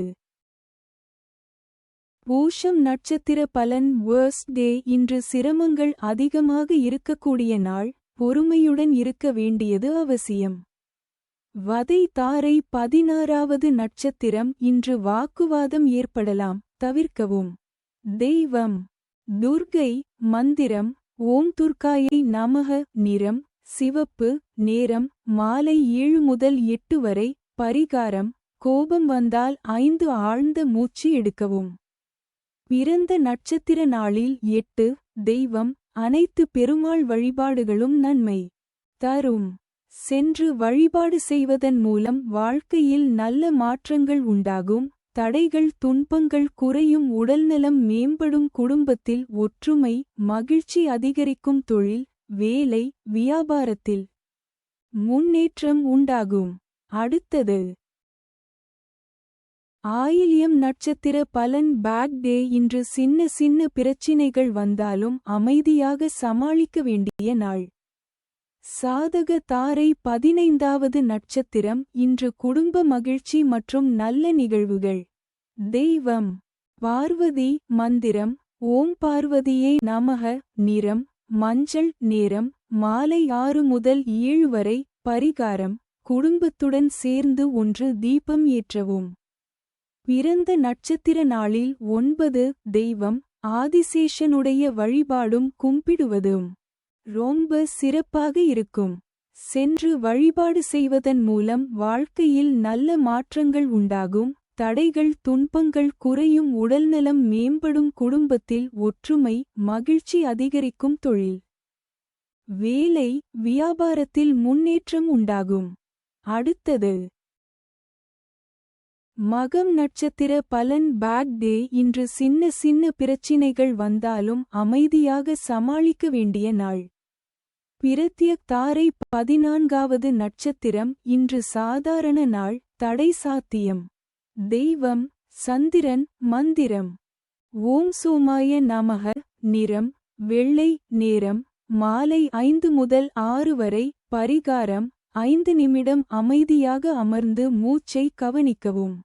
பூஷம் நட்சத்திர பலன். வேர்ஸ்ட் டே. இன்று சிரமங்கள் அதிகமாக இருக்கக்கூடிய நாள். பொறுமையுடன் இருக்க வேண்டியது அவசியம். வதை தாரை 16வது நட்சத்திரம். இன்று வாக்குவாதம் ஏற்படலாம், தவிர்க்கவும். தெய்வம் துர்கை. மந்திரம் ஓம் துர்காயை நமக. நிறம் சிவப்பு. நேரம் மாலை 7 முதல் 8 வரை. பரிகாரம் கோபம் வந்தால் 5 ஆழ்ந்த மூச்சு எடுக்கவும். பிறந்த நட்சத்திர நாளில் 8. தெய்வம் அனைத்து பெருமாள் வழிபாடுகளும் நன்மை தரும். சென்று வழிபாடு செய்வதன் மூலம் வாழ்க்கையில் நல்ல மாற்றங்கள் உண்டாகும். தடைகள் துன்பங்கள் குறையும், உடல்நலம் மேம்படும், குடும்பத்தில் ஒற்றுமை மகிழ்ச்சி அதிகரிக்கும், தொழில் வேலை வியாபாரத்தில் முன்னேற்றம் உண்டாகும். அடுத்தது ஆயில்யம் நட்சத்திர பலன். Bad day. இன்று சின்ன சின்ன பிரச்சினைகள் வந்தாலும் அமைதியாக சமாளிக்க வேண்டிய நாள். சாதக தாரை 15வது நட்சத்திரம். இன்று குடும்ப மகிழ்ச்சி மற்றும் நல்ல நிகழ்வுகள். தெய்வம் பார்வதி. மந்திரம் ஓம் பார்வதியே நமக. நிறம் மஞ்சள். நேரம் மாலை 6 முதல் 7 வரை. பரிகாரம் குடும்பத்துடன் சேர்ந்து ஒன்று தீபம் ஏற்றவும். பிறந்த நட்சத்திர நாளில் 9. தெய்வம் ஆதிசேஷனுடைய வழிபாடும் கும்பிடுவதும் ரொம்ப சிறப்பாக இருக்கும். சென்று வழிபாடு செய்வதன் மூலம் வாழ்க்கையில் நல்ல மாற்றங்கள் உண்டாகும். தடைகள் துன்பங்கள் குறையும், உடல்நலம் மேம்படும், குடும்பத்தில் ஒற்றுமை மகிழ்ச்சி அதிகரிக்கும், தொழில் வேலை வியாபாரத்தில் முன்னேற்றம் உண்டாகும். அடுத்தது மகம் நட்சத்திர பலன். Bad day. இன்று சின்ன சின்ன பிரச்சினைகள் வந்தாலும் அமைதியாக சமாளிக்க வேண்டிய நாள். பிரத்யக் தாரை 14வது நட்சத்திரம். இன்று சாதாரண நாள், தடை சாத்தியம். தெய்வம் சந்திரன். மந்திரம் ஓம் சோமாய நமக. நிறம் வெள்ளை. நேரம் மாலை 5 முதல் 6 வரை. பரிகாரம் 5 நிமிடம் அமைதியாக அமர்ந்து மூச்சை கவனிக்கவும்.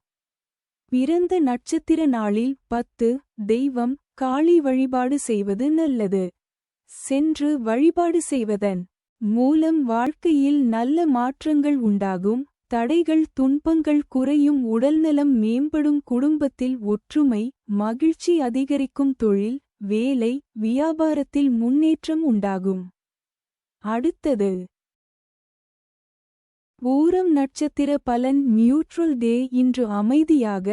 பிறந்த நட்சத்திர நாளில் 10. தெய்வம் காளி வழிபாடு செய்வது நல்லது. சென்று வழிபாடு செய்வதன் மூலம் வாழ்க்கையில் நல்ல மாற்றங்கள் உண்டாகும். தடைகள் துன்பங்கள் குறையும், உடல்நலம் மேம்படும், குடும்பத்தில் ஒற்றுமை மகிழ்ச்சி அதிகரிக்கும், தொழில் வேலை வியாபாரத்தில் முன்னேற்றம் உண்டாகும். அடுத்தது பூரம் நட்சத்திர பலன். நியூட்ரல் டே. இன்று அமைதியாக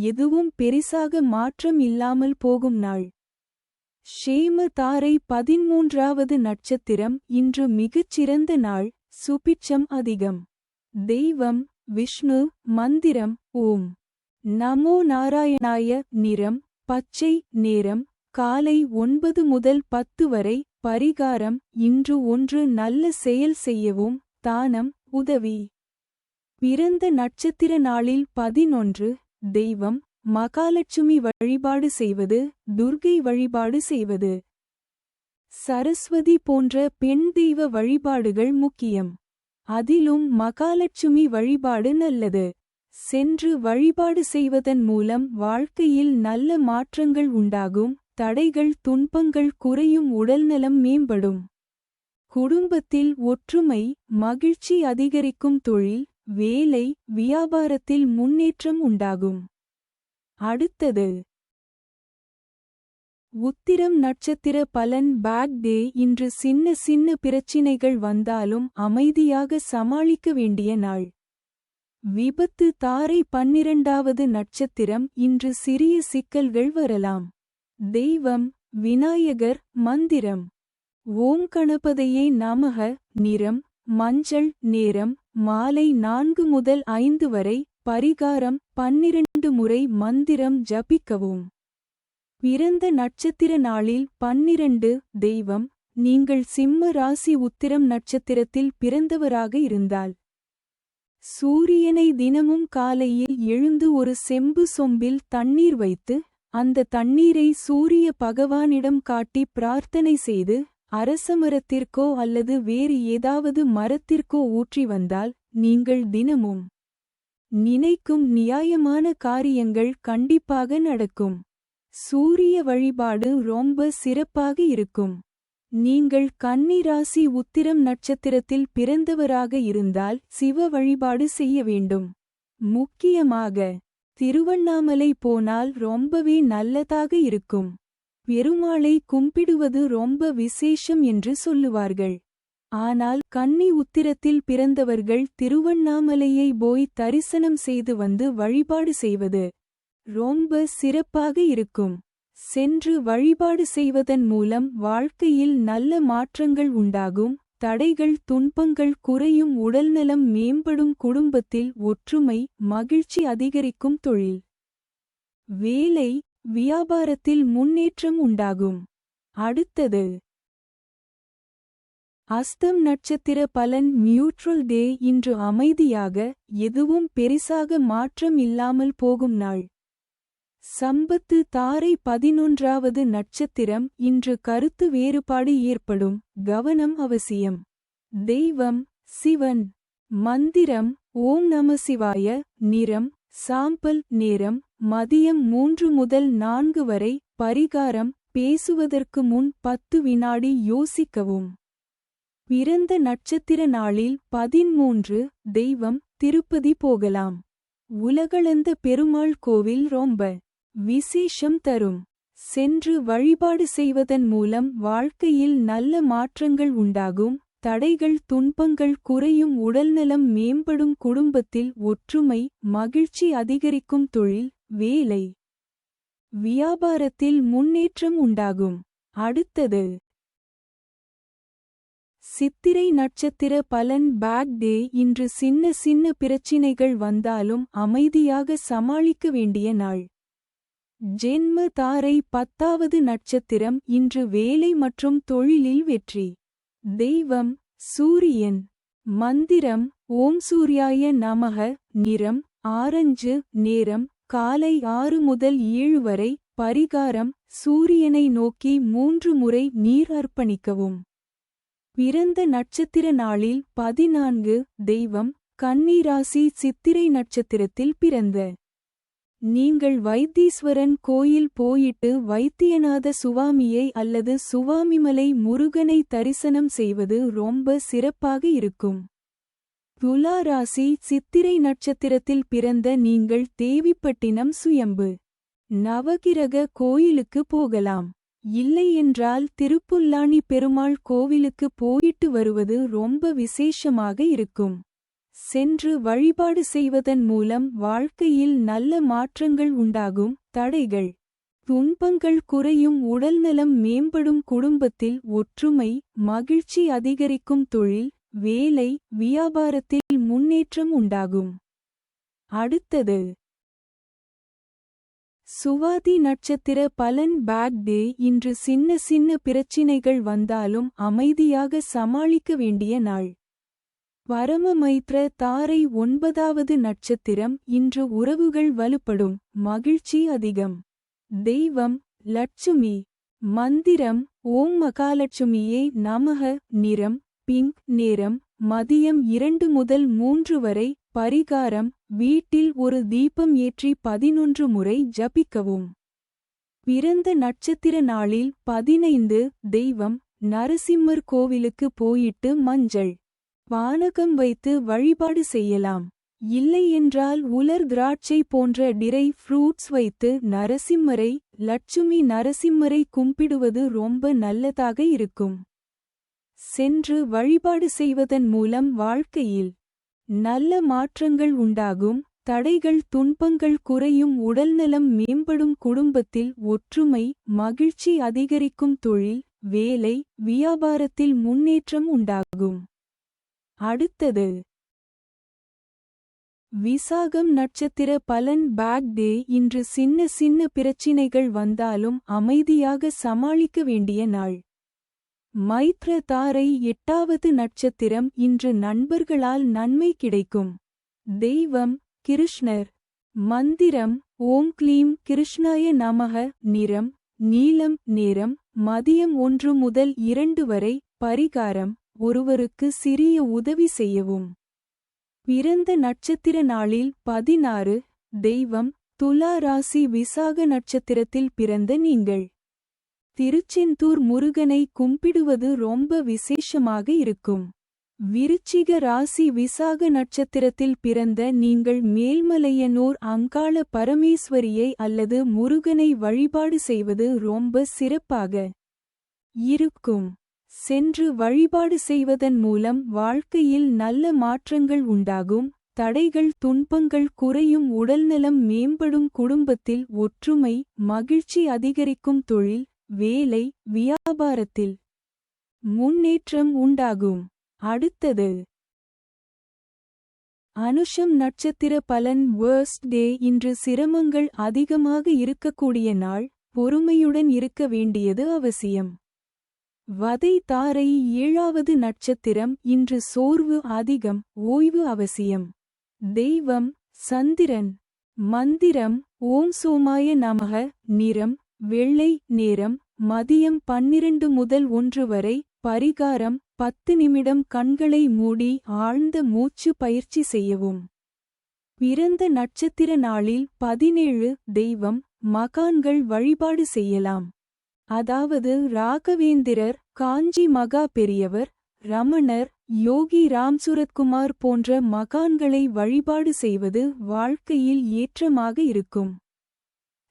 எதுவும் பெரிசாக மாற்றம் இல்லாமல் போகும் நாள். ஷேம தாரை 13வது நட்சத்திரம். இன்று மிகச்சிறந்த நாள், சுபிட்சம் அதிகம். தெய்வம் விஷ்ணு. மந்திரம் ஓம் நமோ நாராயணாய. நிறம் பச்சை. நேரம் காலை 9 முதல் 10 வரை பரிகாரம் இன்று ஒன்று நல்ல செயல் செய்யவும் தானம் உதவி. பிறந்த நட்சத்திர நாளில் 11 தெய்வம் மகாலட்சுமி வழிபாடு செய்வது துர்க்கை வழிபாடு செய்வது. சரஸ்வதி போன்ற பெண் தெய்வ வழிபாடுகள் முக்கியம். அதிலும் மகாலட்சுமி வழிபாடு நல்லது. சென்று வழிபாடு செய்வதன் மூலம் வாழ்க்கையில் நல்ல மாற்றங்கள் உண்டாகும், தடைகள் துன்பங்கள் குறையும், உடல்நலம் மேம்படும். குடும்பத்தில் ஒற்றுமை மகிழ்ச்சி அதிகரிக்கும், தொழில் வேலை வியாபாரத்தில் முன்னேற்றம் உண்டாகும். அடுத்தது உத்திரம் நட்சத்திர பலன். Bad day. இன்று சின்ன சின்ன பிரச்சினைகள் வந்தாலும் அமைதியாக சமாளிக்க வேண்டிய நாள். விபத்து. தாரை 12வது நட்சத்திரம். இன்று சிறிய சிக்கல்கள் வரலாம். தெய்வம் விநாயகர். மந்திரம் ஓம் கணபதையே நமக. நிறம் மஞ்சள். நேரம் மாலை 4 முதல் 5 வரை. பரிகாரம் 12 முறை மந்திரம் ஜபிக்கவும். பிறந்த நட்சத்திர நாளில் 12 தெய்வம் நீங்கள் சிம்ம ராசி உத்திரம் நட்சத்திரத்தில் பிறந்தவராக இருந்தால் சூரியனை தினமும் காலையில் எழுந்து ஒரு செம்பு சொம்பில் தண்ணீர் வைத்து அந்த தண்ணீரை சூரிய பகவானிடம் காட்டி பிரார்த்தனை செய்து அரசமரத்திற்கோ அல்லது வேறு ஏதாவது மரத்திற்கோ ஊற்றி வந்தால் நீங்கள் தினமும் நினைக்கும் நியாயமான காரியங்கள் கண்டிப்பாக நடக்கும். சூரிய வழிபாடு ரொம்ப சிறப்பாக இருக்கும். நீங்கள் கன்னி ராசி உத்திரம் நட்சத்திரத்தில் பிறந்தவராக இருந்தால் சிவ வழிபாடு செய்ய வேண்டும். முக்கியமாக திருவண்ணாமலை போனால் ரொம்பவே நல்லதாக இருக்கும். பெருமாளை கும்பிடுவது ரொம்ப விசேஷம் என்று சொல்லுவார்கள். ஆனால் கன்னி உத்திரத்தில் பிறந்தவர்கள் திருவண்ணாமலையை போய் தரிசனம் செய்து வந்து வழிபாடு செய்வது ரொம்ப சிறப்பாக இருக்கும். சென்று வழிபாடு செய்வதன் மூலம் வாழ்க்கையில் நல்ல மாற்றங்கள் உண்டாகும், தடைகள் துன்பங்கள் குறையும், உடல்நலம் மேம்படும், குடும்பத்தில் ஒற்றுமை மகிழ்ச்சி அதிகரிக்கும், தொழில் வேலை வியாபாரத்தில் முன்னேற்றம் உண்டாகும். அடுத்தது அஸ்தம் நட்சத்திர பலன். நியூட்ரல் டே. இன்று அமைதியாக எதுவும் பெரிசாக மாற்றம் இல்லாமல் போகும் நாள். சம்பத்து. தாரை 11வது நட்சத்திரம். இன்று கருத்து வேறுபாடு ஏற்படும், கவனம் அவசியம். தெய்வம் சிவன். மந்திரம் ஓம் நம சிவாய. நிறம் சாம்பல். நேரம் மதியம் 3 முதல் 4 வரை. பரிகாரம் பேசுவதற்கு முன் 10 வினாடி யோசிக்கவும். பிறந்த நட்சத்திர நாளில் 13 தெய்வம் திருப்பதி போகலாம். உலகளந்த பெருமாள் கோவில் ரொம்ப விசேஷம் தரும். சென்று வழிபாடு செய்வதன் மூலம் வாழ்க்கையில் நல்ல மாற்றங்கள் உண்டாகும், தடைகள் துன்பங்கள் குறையும், உடல்நலம் மேம்படும், குடும்பத்தில் ஒற்றுமை மகிழ்ச்சி அதிகரிக்கும், தொழில் வேலை வியாபாரத்தில் முன்னேற்றம் உண்டாகும். அடுத்தது சித்திரை நட்சத்திர பலன். Bad day. இன்று சின்ன சின்ன பிரச்சினைகள் வந்தாலும் அமைதியாக சமாளிக்க வேண்டிய நாள். ஜென்ம. தாரை 10வது நட்சத்திரம். இன்று வேலை மற்றும் தொழிலில் வெற்றி. தெய்வம் சூரியன். மந்திரம் ஓம் சூர்யாய நமக. நிறம் ஆரஞ்சு. நேரம் காலை 6 முதல் 7 வரை. பரிகாரம் சூரியனை நோக்கி 3 முறை நீர் அர்ப்பணிக்கவும். பிறந்த நட்சத்திர நாளில் 14 தெய்வம் கன்னி ராசி சித்திரை நட்சத்திரத்தில் பிறந்த நீங்கள் வைத்தீஸ்வரன் கோயில் போயிட்டு வைத்தியநாத சுவாமியை அல்லது சுவாமிமலை முருகனை தரிசனம் செய்வது ரொம்ப சிறப்பாக இருக்கும். துலா ராசி சித்திரை நட்சத்திரத்தில் பிறந்த நீங்கள் தேவிப்பட்டினம் சுயம்பு நவகிரக கோயிலுக்கு போகலாம். இல்லையென்றால் திருப்புல்லானி பெருமாள் கோவிலுக்கு போயிட்டு வருவது ரொம்ப விசேஷமாக இருக்கும். சென்று வழிபாடு செய்வதன் மூலம் வாழ்க்கையில் நல்ல மாற்றங்கள் உண்டாகும், தடைகள் துன்பங்கள் குறையும், உடல்நலம் மேம்படும், குடும்பத்தில் ஒற்றுமை மகிழ்ச்சி அதிகரிக்கும், தொழில் வேலை வியாபாரத்தில் முன்னேற்றம் உண்டாகும். அடுத்தது சுவாதி நட்சத்திர பலன் பேட் டே. இன்று சின்ன சின்ன பிரச்சினைகள் வந்தாலும் அமைதியாக சமாளிக்க வேண்டிய நாள். பரமமைத்ர தாரை 9வது நட்சத்திரம். இன்று உறவுகள் வலுப்படும், மகிழ்ச்சி அதிகம். தெய்வம் லட்சுமி. மந்திரம் ஓம் மகாலட்சுமியே நமக. நிறம் பிங்க். நேரம் மதியம் 2 முதல் 3 வரை. பரிகாரம் வீட்டில் ஒரு தீபம் ஏற்றி 11 முறை ஜபிக்கவும். பிறந்த நட்சத்திர நாளில் 15. தெய்வம் நரசிம்மர் கோவிலுக்கு போயிட்டு மஞ்சள் பானகம் வைத்து வழிபாடு செய்யலாம். இல்லையென்றால் உலர் திராட்சை போன்ற டிரை ஃப்ரூட்ஸ் வைத்து நரசிம்மரை லட்சுமி நரசிம்மரை கும்பிடுவது ரொம்ப நல்லதாக இருக்கும். சென்று வழிபாடு செய்வதன் மூலம் வாழ்க்கையில் நல்ல மாற்றங்கள் உண்டாகும். தடைகள் துன்பங்கள் குறையும், உடல்நலம் மேம்படும், குடும்பத்தில் ஒற்றுமை மகிழ்ச்சி அதிகரிக்கும், தொழில் வேலை வியாபாரத்தில் முன்னேற்றம் உண்டாகும். அடுத்தது விசாகம் நட்சத்திர பலன் பேட் டே. இன்று சின்ன சின்ன பிரச்சினைகள் வந்தாலும் அமைதியாக சமாளிக்க வேண்டிய நாள். மைத்ர தாரை 8வது நட்சத்திரம். இன்று நண்பர்களால் நன்மை கிடைக்கும். தெய்வம் கிருஷ்ணர். மந்திரம் ஓம் க்ளீம் கிருஷ்ணாய நமக. நிறம் நீலம். நேரம் மதியம் 1 முதல் 2 வரை. பரிகாரம் ஒருவருக்கு சிறிய உதவி செய்யவும். பிறந்த நட்சத்திர நாளில் 16. தெய்வம் துலா ராசி. விசாக நட்சத்திரத்தில் பிறந்த நீங்கள் திருச்செந்தூர் முருகனை கும்பிடுவது ரொம்ப விசேஷமாக இருக்கும். விருச்சிக ராசி. விசாக நட்சத்திரத்தில் பிறந்த நீங்கள் மேல்மலையனூர் அங்காள பரமேஸ்வரியை அல்லது முருகனை வழிபாடு செய்வது ரொம்ப சிறப்பாக இருக்கும். சென்று வழிபாடு செய்வதன் மூலம் வாழ்க்கையில் நல்ல மாற்றங்கள் உண்டாகும். தடைகள் துன்பங்கள் குறையும், உடல்நலம் மேம்படும், குடும்பத்தில் ஒற்றுமை மகிழ்ச்சி அதிகரிக்கும், தொழில் வேலை வியாபாரத்தில் முன்னேற்றம் உண்டாகும். அடுத்தது அனுஷம் நட்சத்திர பலன் வேர்ஸ்ட் டே. இன்று சிரமங்கள் அதிகமாக இருக்கக்கூடிய நாள். பொறுமையுடன் இருக்க வேண்டியது அவசியம். வதை தாரை 7வது நட்சத்திரம். இன்று சோர்வு அதிகம், ஓய்வு அவசியம். தெய்வம் சந்திரன். மந்திரம் ஓம் சோமாய நமக. நிறம் வெள்ளை. நேரம் மதியம் 12 முதல் 1 வரை. பரிகாரம் 10 நிமிடம் கண்களை மூடி ஆழ்ந்த மூச்சு பயிற்சி செய்யவும். பிறந்த நட்சத்திர நாளில் 17. தெய்வம் மகான்கள் வழிபாடு செய்யலாம். அதாவது ராகவேந்திரர், காஞ்சி மகா பெரியவர், ரமணர், யோகி ராம்சுரத்குமார் போன்ற மகான்களை வழிபாடு செய்வது வாழ்க்கையில் ஏற்றமாக இருக்கும்.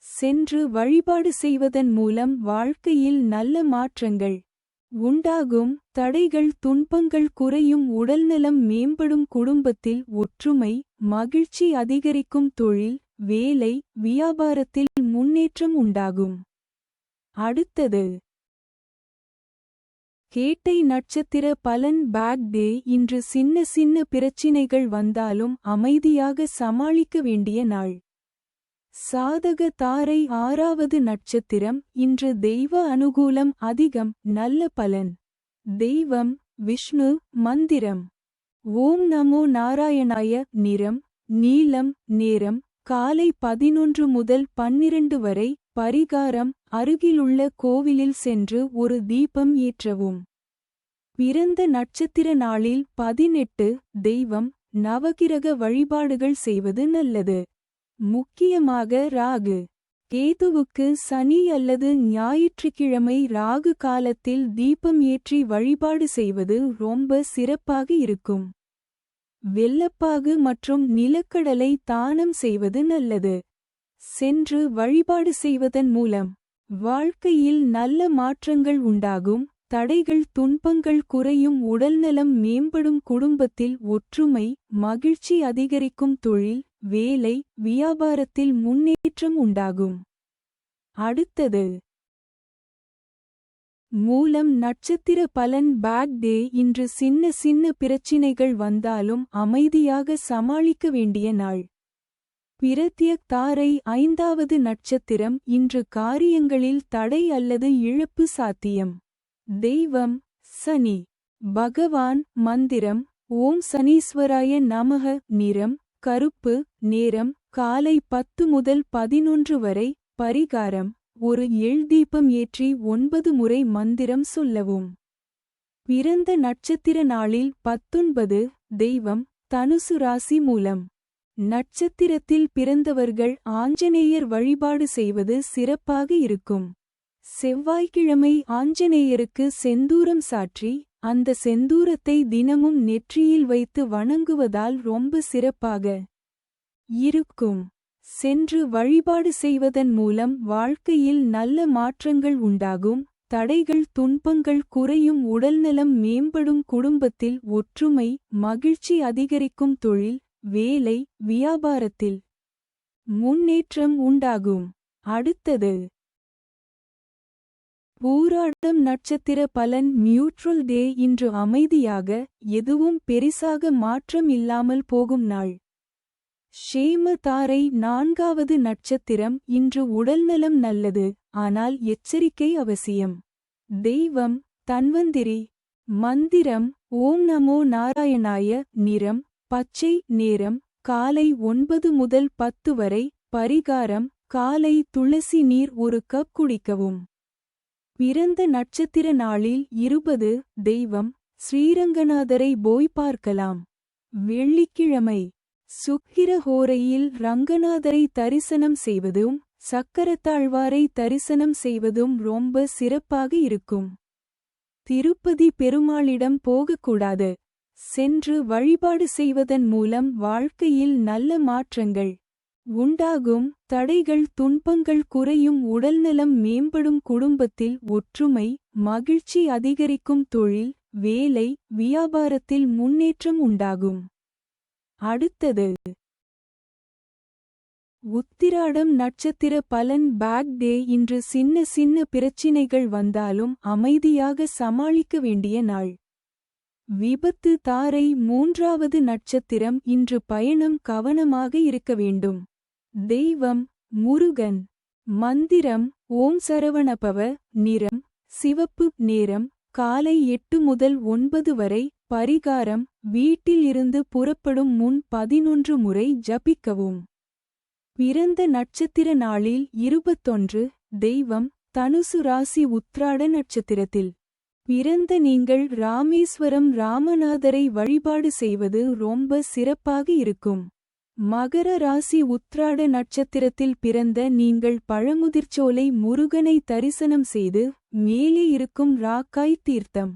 சென்று வழிபாடு செய்வதன் மூலம் வாழ்க்கையில் நல்ல மாற்றங்கள் உண்டாகும். தடைகள் துன்பங்கள் குறையும், உடல்நலம் மேம்படும், குடும்பத்தில் ஒற்றுமை மகிழ்ச்சி அதிகரிக்கும், தொழில் வேலை வியாபாரத்தில் முன்னேற்றம் உண்டாகும். அடுத்தது கேட்டை நட்சத்திர பலன் பேட் டே. இன்று சின்ன சின்ன பிரச்சினைகள் வந்தாலும் அமைதியாக சமாளிக்க வேண்டிய நாள். சாதக தாரை 6வது நட்சத்திரம். இன்று தெய்வ அனுகூலம் அதிகம், நல்ல பலன். தெய்வம் விஷ்ணு. மந்திரம் ஓம் நமோ நாராயணாய. நிறம் நீலம். நேரம் காலை 11 முதல் 12 வரை. பரிகாரம் அருகிலுள்ள கோவிலில் சென்று ஒரு தீபம் ஏற்றவும். பிறந்த நட்சத்திர நாளில் 18. தெய்வம் நவகிரக வழிபாடுகள் செய்வது நல்லது. முக்கியமாக ராகு கேதுவுக்கு சனி அல்லது ஞாயிற்றுக்கிழமை ராகு காலத்தில் தீபம் ஏற்றி வழிபாடு செய்வது ரொம்ப சிறப்பாக இருக்கும். வெல்லப்பாகு மற்றும் நிலக்கடலை தானம் செய்வது நல்லது. சென்று வழிபாடு செய்வதன் மூலம் வாழ்க்கையில் நல்ல மாற்றங்கள் உண்டாகும். தடைகள் துன்பங்கள் குறையும், உடல்நலம் மேம்படும், குடும்பத்தில் ஒற்றுமை மகிழ்ச்சி அதிகரிக்கும், தொழில் வேலை வியாபாரத்தில் முன்னேற்றம் உண்டாகும். அடுத்தது மூலம் நட்சத்திர பலன் பேட் டே. இன்று சின்ன சின்ன பிரச்சினைகள் வந்தாலும் அமைதியாக சமாளிக்க வேண்டிய நாள். பிரத்யக் தாரை 5வது நட்சத்திரம் இன்று காரியங்களில் தடை அல்லது இழப்பு சாத்தியம். தெய்வம் சனி. பகவான் மந்திரம் ஓம் சனீஸ்வராய நமக. நிறம் கருப்பு. நேரம் காலை 10 முதல் 11 வரை. பரிகாரம் ஒரு எள்தீபம் ஏற்றி 9 முறை மந்திரம் சொல்லவும். பிறந்த நட்சத்திர நாளில் 19. தெய்வம் தனுசு ராசி மூலம். நட்சத்திரத்தில் பிறந்தவர்கள் ஆஞ்சநேயர் வழிபாடு செய்வது சிறப்பாக இருக்கும். செவ்வாய்க்கிழமை ஆஞ்சநேயருக்கு செந்தூரம் சாற்றி அந்த செந்தூரத்தை தினமும் நெற்றியில் வைத்து வணங்குவதால் ரொம்ப சிறப்பாக இருக்கும். சென்று வழிபாடு செய்வதன் மூலம் வாழ்க்கையில் நல்ல மாற்றங்கள் உண்டாகும். தடைகள் துன்பங்கள் குறையும். உடல்நலம் மேம்படும். குடும்பத்தில் ஒற்றுமை மகிழ்ச்சி அதிகரிக்கும். தொழில் வேலை வியாபாரத்தில் முன்னேற்றம் உண்டாகும். அடுத்தது பூராடம் நட்சத்திர பலன். நியூட்ரல் டே. இன்று அமைதியாக எதுவும் பெரிசாக மாற்றம் இல்லாமல் போகும் நாள். ஷேம தாரை 4வது நட்சத்திரம். இன்று உடல்நலம் நல்லது, ஆனால் எச்சரிக்கை அவசியம். தெய்வம் தன்வந்திரி. மந்திரம் ஓம் நமோ நாராயணாய. நிறம் பச்சை. நேரம் காலை 9 முதல் 10 வரை. பரிகாரம் காலை துளசி நீர் 1 கப் குடிக்கவும். பிறந்த நட்சத்திர நாளில் 20. தெய்வம் ஸ்ரீரங்கநாதரை போய் பார்க்கலாம். வெள்ளிக்கிழமை சுக்கிர ஹோரையில் ரங்கநாதரை தரிசனம் செய்வதும் சக்கரத்தாழ்வாரை தரிசனம் செய்வதும் ரொம்ப சிறப்பாக இருக்கும். திருப்பதி பெருமாளிடம் போகக்கூடாது. சென்று வழிபாடு செய்வதன் மூலம் வாழ்க்கையில் நல்ல மாற்றங்கள் உண்டாகும். தடைகள் துன்பங்கள் குறையும். உடல்நலம் மேம்படும். குடும்பத்தில் ஒற்றுமை மகிழ்ச்சி அதிகரிக்கும். தொழில் வேலை வியாபாரத்தில் முன்னேற்றம் உண்டாகும். அடுத்தது உத்திராடம் நட்சத்திர பலன். பேக் டே. இன்று சின்ன சின்ன பிரச்சினைகள் வந்தாலும் அமைதியாக சமாளிக்க வேண்டிய நாள். விபத்து தாரை 3வது நட்சத்திரம். இன்று பயணம் கவனமாக இருக்க வேண்டும். தெய்வம் முருகன். மந்திரம் ஓம் சரவணபவ. நிறம் சிவப்பு. நேரம் காலை 8 முதல் 9 வரை. பரிகாரம் வீட்டில் இருந்து புறப்படும் முன் 11 முறை ஜபிக்கவும். பிறந்த நட்சத்திர நாளில் 21. தெய்வம் தனுசு ராசி. உத்ராட நட்சத்திரத்தில் பிறந்த நீங்கள் ராமேஸ்வரம் ராமநாதரை வழிபாடு செய்வது ரொம்ப சிறப்பாக இருக்கும். மகர ராசி. உத்ராட நட்சத்திரத்தில் பிறந்த நீங்கள் பழமுதிர்ச்சோலை முருகனை தரிசனம் செய்து மேலே இருக்கும் ராக்காய் தீர்த்தம்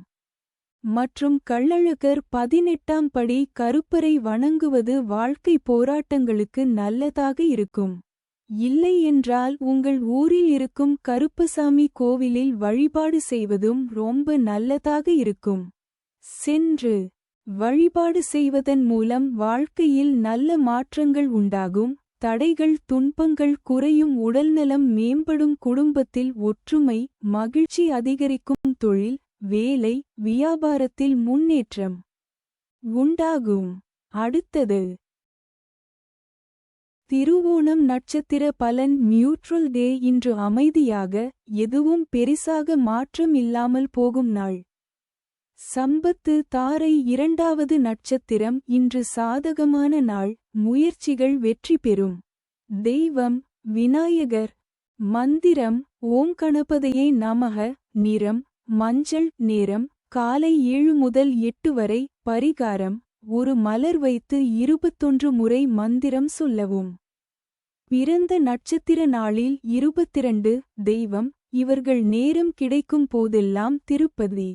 மற்றும் கள்ளழகர் 18ஆம் படி கருப்பரை வணங்குவது வாழ்க்கை போராட்டங்களுக்கு நல்லதாக இருக்கும். இல்லை என்றால் உங்கள் ஊரில் இருக்கும் கருப்பசாமி கோவிலில் வழிபாடு செய்வதும் ரொம்ப நல்லதாக இருக்கும். சென்று வழிபாடு செய்வதன் மூலம் வாழ்க்கையில் நல்ல மாற்றங்கள் உண்டாகும். தடைகள் துன்பங்கள் குறையும். உடல்நலம் மேம்படும். குடும்பத்தில் ஒற்றுமை மகிழ்ச்சி அதிகரிக்கும். தொழில் வேலை வியாபாரத்தில் முன்னேற்றம் உண்டாகும். அடுத்தது திருவோணம் நட்சத்திர பலன். நியூட்ரல் டே. இன்று அமைதியாக எதுவும் பெரிசாக மாற்றம் இல்லாமல் போகும் நாள். சம்பத்து தாரை 2வது நட்சத்திரம். இன்று சாதகமான நாள். முயற்சிகள் வெற்றி பெறும். தெய்வம் விநாயகர். மந்திரம் ஓம் கணபதையே நமக. நிறம் மஞ்சள். நேரம் காலை 7 முதல் 8 வரை. பரிகாரம் ஒரு மலர் வைத்து 21 முறை மந்திரம் சொல்லவும். பிறந்த நட்சத்திர நாளில் 22. தெய்வம் இவர்கள் நேரம் கிடைக்கும் போதெல்லாம் திருப்பதி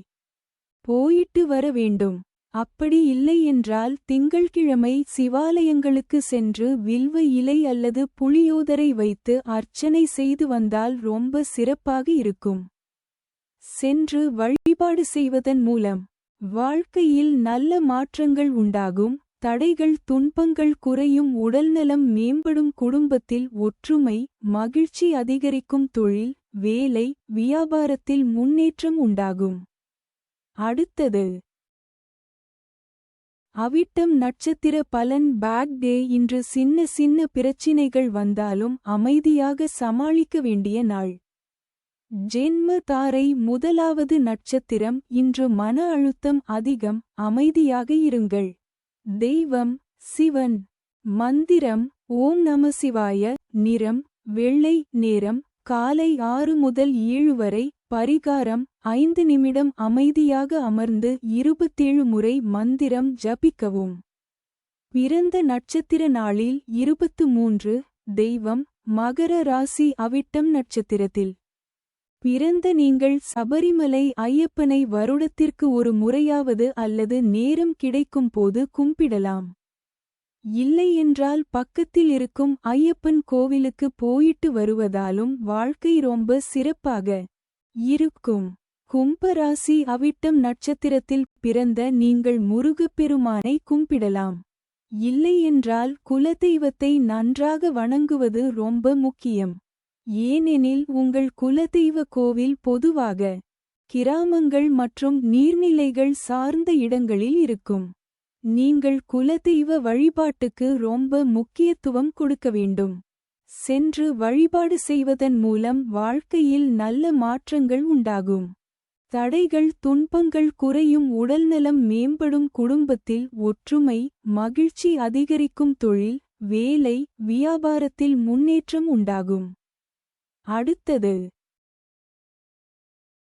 போயிட்டு வர வேண்டும். அப்படி இல்லை என்றால் திங்கள்கிழமை சிவாலயங்களுக்கு சென்று வில்வ இலை அல்லது புளியோதரை வைத்து அர்ச்சனை செய்து வந்தால் ரொம்ப சிறப்பாக இருக்கும். சென்று வழிபாடு செய்வதன் மூலம் வாழ்க்கையில் நல்ல மாற்றங்கள் உண்டாகும். தடைகள் துன்பங்கள் குறையும். உடல்நலம் மேம்படும். குடும்பத்தில் ஒற்றுமை மகிழ்ச்சி அதிகரிக்கும். தொழில் வேலை வியாபாரத்தில் முன்னேற்றம் உண்டாகும். அடுத்தது அவிட்டம் நட்சத்திர பலன் பேக் டே. இன்று சின்ன சின்ன பிரச்சினைகள் வந்தாலும் அமைதியாக சமாளிக்க வேண்டிய நாள். ஜென்ம தாரை முதலாவது நட்சத்திரம். இன்று மன அழுத்தம் அதிகம், அமைதியாக இருங்கள். தெய்வம் சிவன். மந்திரம் ஓம் நம சிவாய. நிறம் வெள்ளை. நேரம் காலை 6 முதல் 7 வரை. பரிகாரம் 5 நிமிடம் அமைதியாக அமர்ந்து 27 முறை மந்திரம் ஜபிக்கவும். பிறந்த நட்சத்திர நாளில் 23. தெய்வம் மகர ராசி. அவிட்டம் நட்சத்திரத்தில் பிறந்த நீங்கள் சபரிமலை ஐயப்பனை வருடத்திற்கு ஒரு முறையாவது அல்லது நேரம் கிடைக்கும் போது கும்பிடலாம். இல்லையென்றால் பக்கத்தில் இருக்கும் ஐயப்பன் கோவிலுக்கு போயிட்டு வருவதாலும் வாழ்க்கை ரொம்ப சிறப்பாக இருக்கும். கும்பராசி. அவிட்டம் நட்சத்திரத்தில் பிறந்த நீங்கள் முருகப்பெருமானை கும்பிடலாம். இல்லையென்றால் குலதெய்வத்தை நன்றாக வணங்குவது ரொம்ப முக்கியம். ஏனெனில் உங்கள் குலதெய்வ கோவில் பொதுவாக கிராமங்கள் மற்றும் நீர்நிலைகள் சார்ந்த இடங்களில் இருக்கும். நீங்கள் குலதெய்வ வழிபாட்டுக்கு ரொம்ப முக்கியத்துவம் கொடுக்க வேண்டும். சென்று வழிபாடு செய்வதன் மூலம் வாழ்க்கையில் நல்ல மாற்றங்கள் உண்டாகும். தடைகள் துன்பங்கள் குறையும். உடல்நலம் மேம்படும். குடும்பத்தில் ஒற்றுமை மகிழ்ச்சி அதிகரிக்கும். தொழில் வேலை வியாபாரத்தில் முன்னேற்றம் உண்டாகும். அடுத்தது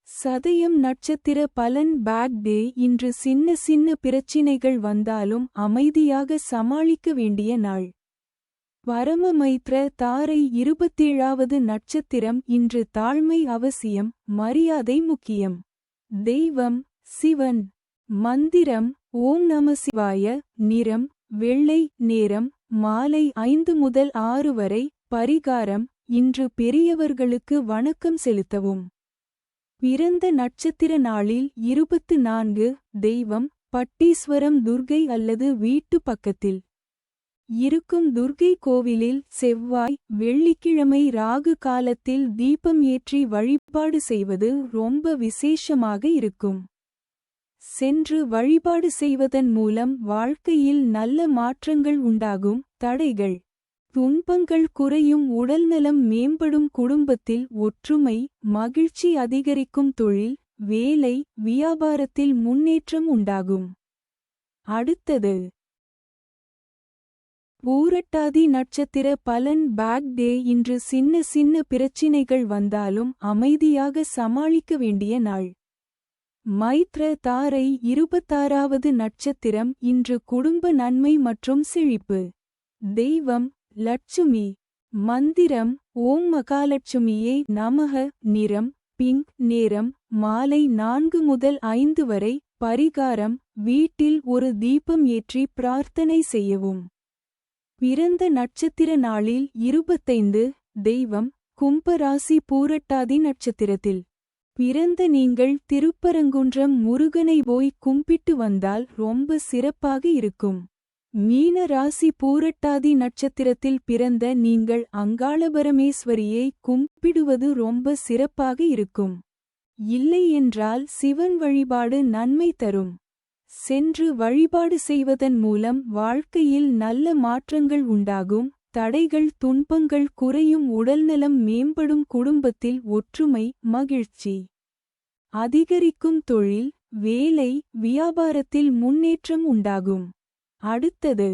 சதயம் நட்சத்திர பலன் பேக் டே. இன்று சின்ன சின்ன பிரச்சினைகள் வந்தாலும் அமைதியாக சமாளிக்க வேண்டிய நாள். பரமமைத்ர தாரை 27வது நட்சத்திரம். இன்று தாழ்மை அவசியம், மரியாதை முக்கியம். தெய்வம் சிவன். மந்திரம் ஓம் நம சிவாய. நிறம் வெள்ளை. நேரம் மாலை 5 முதல் 6 வரை. பரிகாரம் இன்று பெரியவர்களுக்கு வணக்கம் செலுத்தவும். பிறந்த நட்சத்திர நாளில் 24. தெய்வம் பட்டீஸ்வரம் துர்கை அல்லது வீட்டு பக்கத்தில் இருக்கும் துர்கை கோவிலில் செவ்வாய் வெள்ளிக்கிழமை ராகு காலத்தில் தீபம் ஏற்றி வழிபாடு செய்வது ரொம்ப விசேஷமாக இருக்கும். சென்று வழிபாடு செய்வதன் மூலம் வாழ்க்கையில் நல்ல மாற்றங்கள் உண்டாகும். தடைகள் துன்பங்கள் குறையும். உடல்நலம் மேம்படும். குடும்பத்தில் ஒற்றுமை மகிழ்ச்சி அதிகரிக்கும். தொழில் வேலை வியாபாரத்தில் முன்னேற்றம் உண்டாகும். அடுத்தது பூரட்டாதி நட்சத்திர பலன் பேக் டே. இன்று சின்ன சின்ன பிரச்சினைகள் வந்தாலும் அமைதியாக சமாளிக்க வேண்டிய நாள். மைத்ர தாரை 26வது நட்சத்திரம். இன்று குடும்ப நன்மை மற்றும் செழிப்பு. தெய்வம் லட்சுமி. மந்திரம் ஓம் மகாலட்சுமியே நமக. நிறம் பிங்க். நேரம் மாலை 4 முதல் 5 வரை. பரிகாரம் வீட்டில் ஒரு தீபம் ஏற்றி பிரார்த்தனை செய்யவும். பிறந்த நட்சத்திர நாளில் 25. தெய்வம் கும்பராசி. பூரட்டாதி நட்சத்திரத்தில் பிறந்த நீங்கள் திருப்பரங்குன்றம் முருகனை போய் கும்பிட்டு வந்தால் ரொம்ப சிறப்பாக இருக்கும். மீன ராசி. பூரட்டாதி நட்சத்திரத்தில் பிறந்த நீங்கள் அங்காளபரமேஸ்வரியை கும்பிடுவது ரொம்ப சிறப்பாக இருக்கும். இல்லையென்றால் சிவன் வழிபாடு நன்மை தரும். சென்று வழிபாடு செய்வதன் மூலம் வாழ்க்கையில் நல்ல மாற்றங்கள் உண்டாகும். தடைகள் துன்பங்கள் குறையும். உடல்நலம் மேம்படும். குடும்பத்தில் ஒற்றுமை மகிழ்ச்சி அதிகரிக்கும். தொழில் வேலை வியாபாரத்தில் முன்னேற்றம் உண்டாகும். அடுத்தது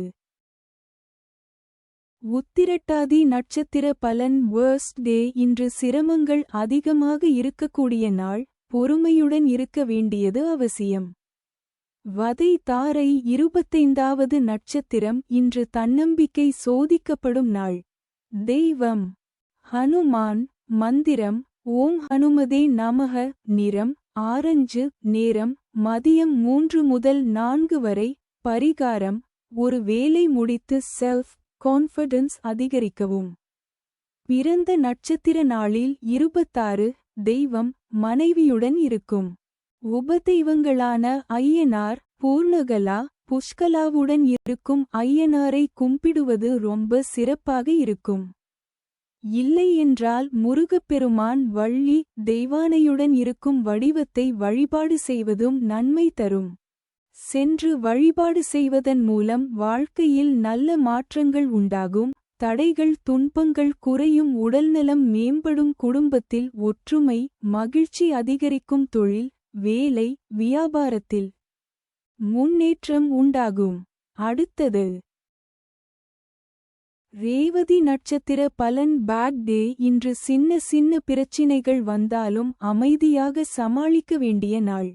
உத்திரட்டாதி நட்சத்திர பலன் வேர்ஸ்ட் டே. இன்று சிரமங்கள் அதிகமாக இருக்கக்கூடிய நாள். பொறுமையுடன் இருக்க வேண்டியது அவசியம். வதை தாரை 25வது நட்சத்திரம். இன்று தன்னம்பிக்கை சோதிக்கப்படும் நாள். தெய்வம் ஹனுமான். மந்திரம் ஓம் ஹனுமதே நமக. நிறம் ஆரஞ்சு. நேரம் மதியம் 3 முதல் 4 வரை. பரிகாரம் ஒரு வேலை முடித்து செல்ஃப் கான்ஃபிடன்ஸ் அதிகரிக்கவும். பிறந்த நட்சத்திர நாளில் 26. தெய்வம் மனைவியுடன் இருக்கும். உபதெய்வங்களான ஐயனார் பூர்ணகலா புஷ்கலாவுடன் இருக்கும் ஐயனாரை கும்பிடுவது ரொம்ப சிறப்பாக இருக்கும். இல்லையென்றால் முருகப்பெருமான் வள்ளி தெய்வானையுடன் இருக்கும் வடிவத்தை வழிபாடு செய்வதும் நன்மை தரும். சென்று வழிபாடு செய்வதன் மூலம் வாழ்க்கையில் நல்ல மாற்றங்கள் உண்டாகும், தடைகள் துன்பங்கள் குறையும், உடல்நலம் மேம்படும், குடும்பத்தில் ஒற்றுமை மகிழ்ச்சி அதிகரிக்கும், தொழில் வேலை வியாபாரத்தில் முன்னேற்றம் உண்டாகும். அடுத்தது ரேவதி நட்சத்திர பலன். Bad day. இன்று சின்ன சின்ன பிரச்சினைகள் வந்தாலும் அமைதியாக சமாளிக்க வேண்டிய நாள்.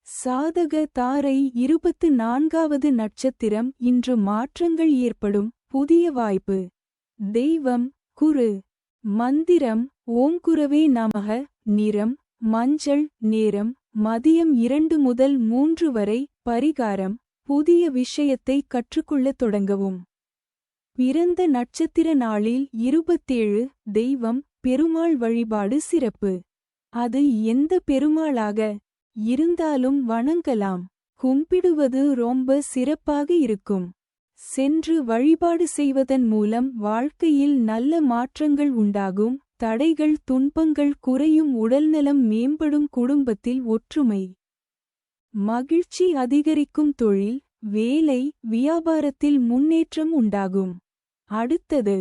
சாதக தாரை. 24வது நட்சத்திரம். இன்று மாற்றங்கள் ஏற்படும், புதிய வாய்ப்பு. தெய்வம் குரு. மந்திரம் ஓம் குரவே நமக. நிறம் மஞ்சள். நேரம் மதியம் 2 முதல் 3 வரை. பரிகாரம் புதிய விஷயத்தை கற்றுக்கொள்ளத் தொடங்கவும். பிறந்த நட்சத்திர நாளில் 27. தெய்வம் பெருமாள் வழிபாடு சிறப்பு. அது எந்த பெருமாளாக இருந்தாலும் வணங்கலாம். கும்பிடுவது ரொம்ப சிறப்பாக இருக்கும். சென்று வழிபாடு செய்வதன் மூலம் வாழ்க்கையில் நல்ல மாற்றங்கள் உண்டாகும், தடைகள் துன்பங்கள் குறையும், உடல்நலம் மேம்படும், குடும்பத்தில் ஒற்றுமை மகிழ்ச்சி அதிகரிக்கும், தொழில் வேலை வியாபாரத்தில் முன்னேற்றம் உண்டாகும். அடுத்தது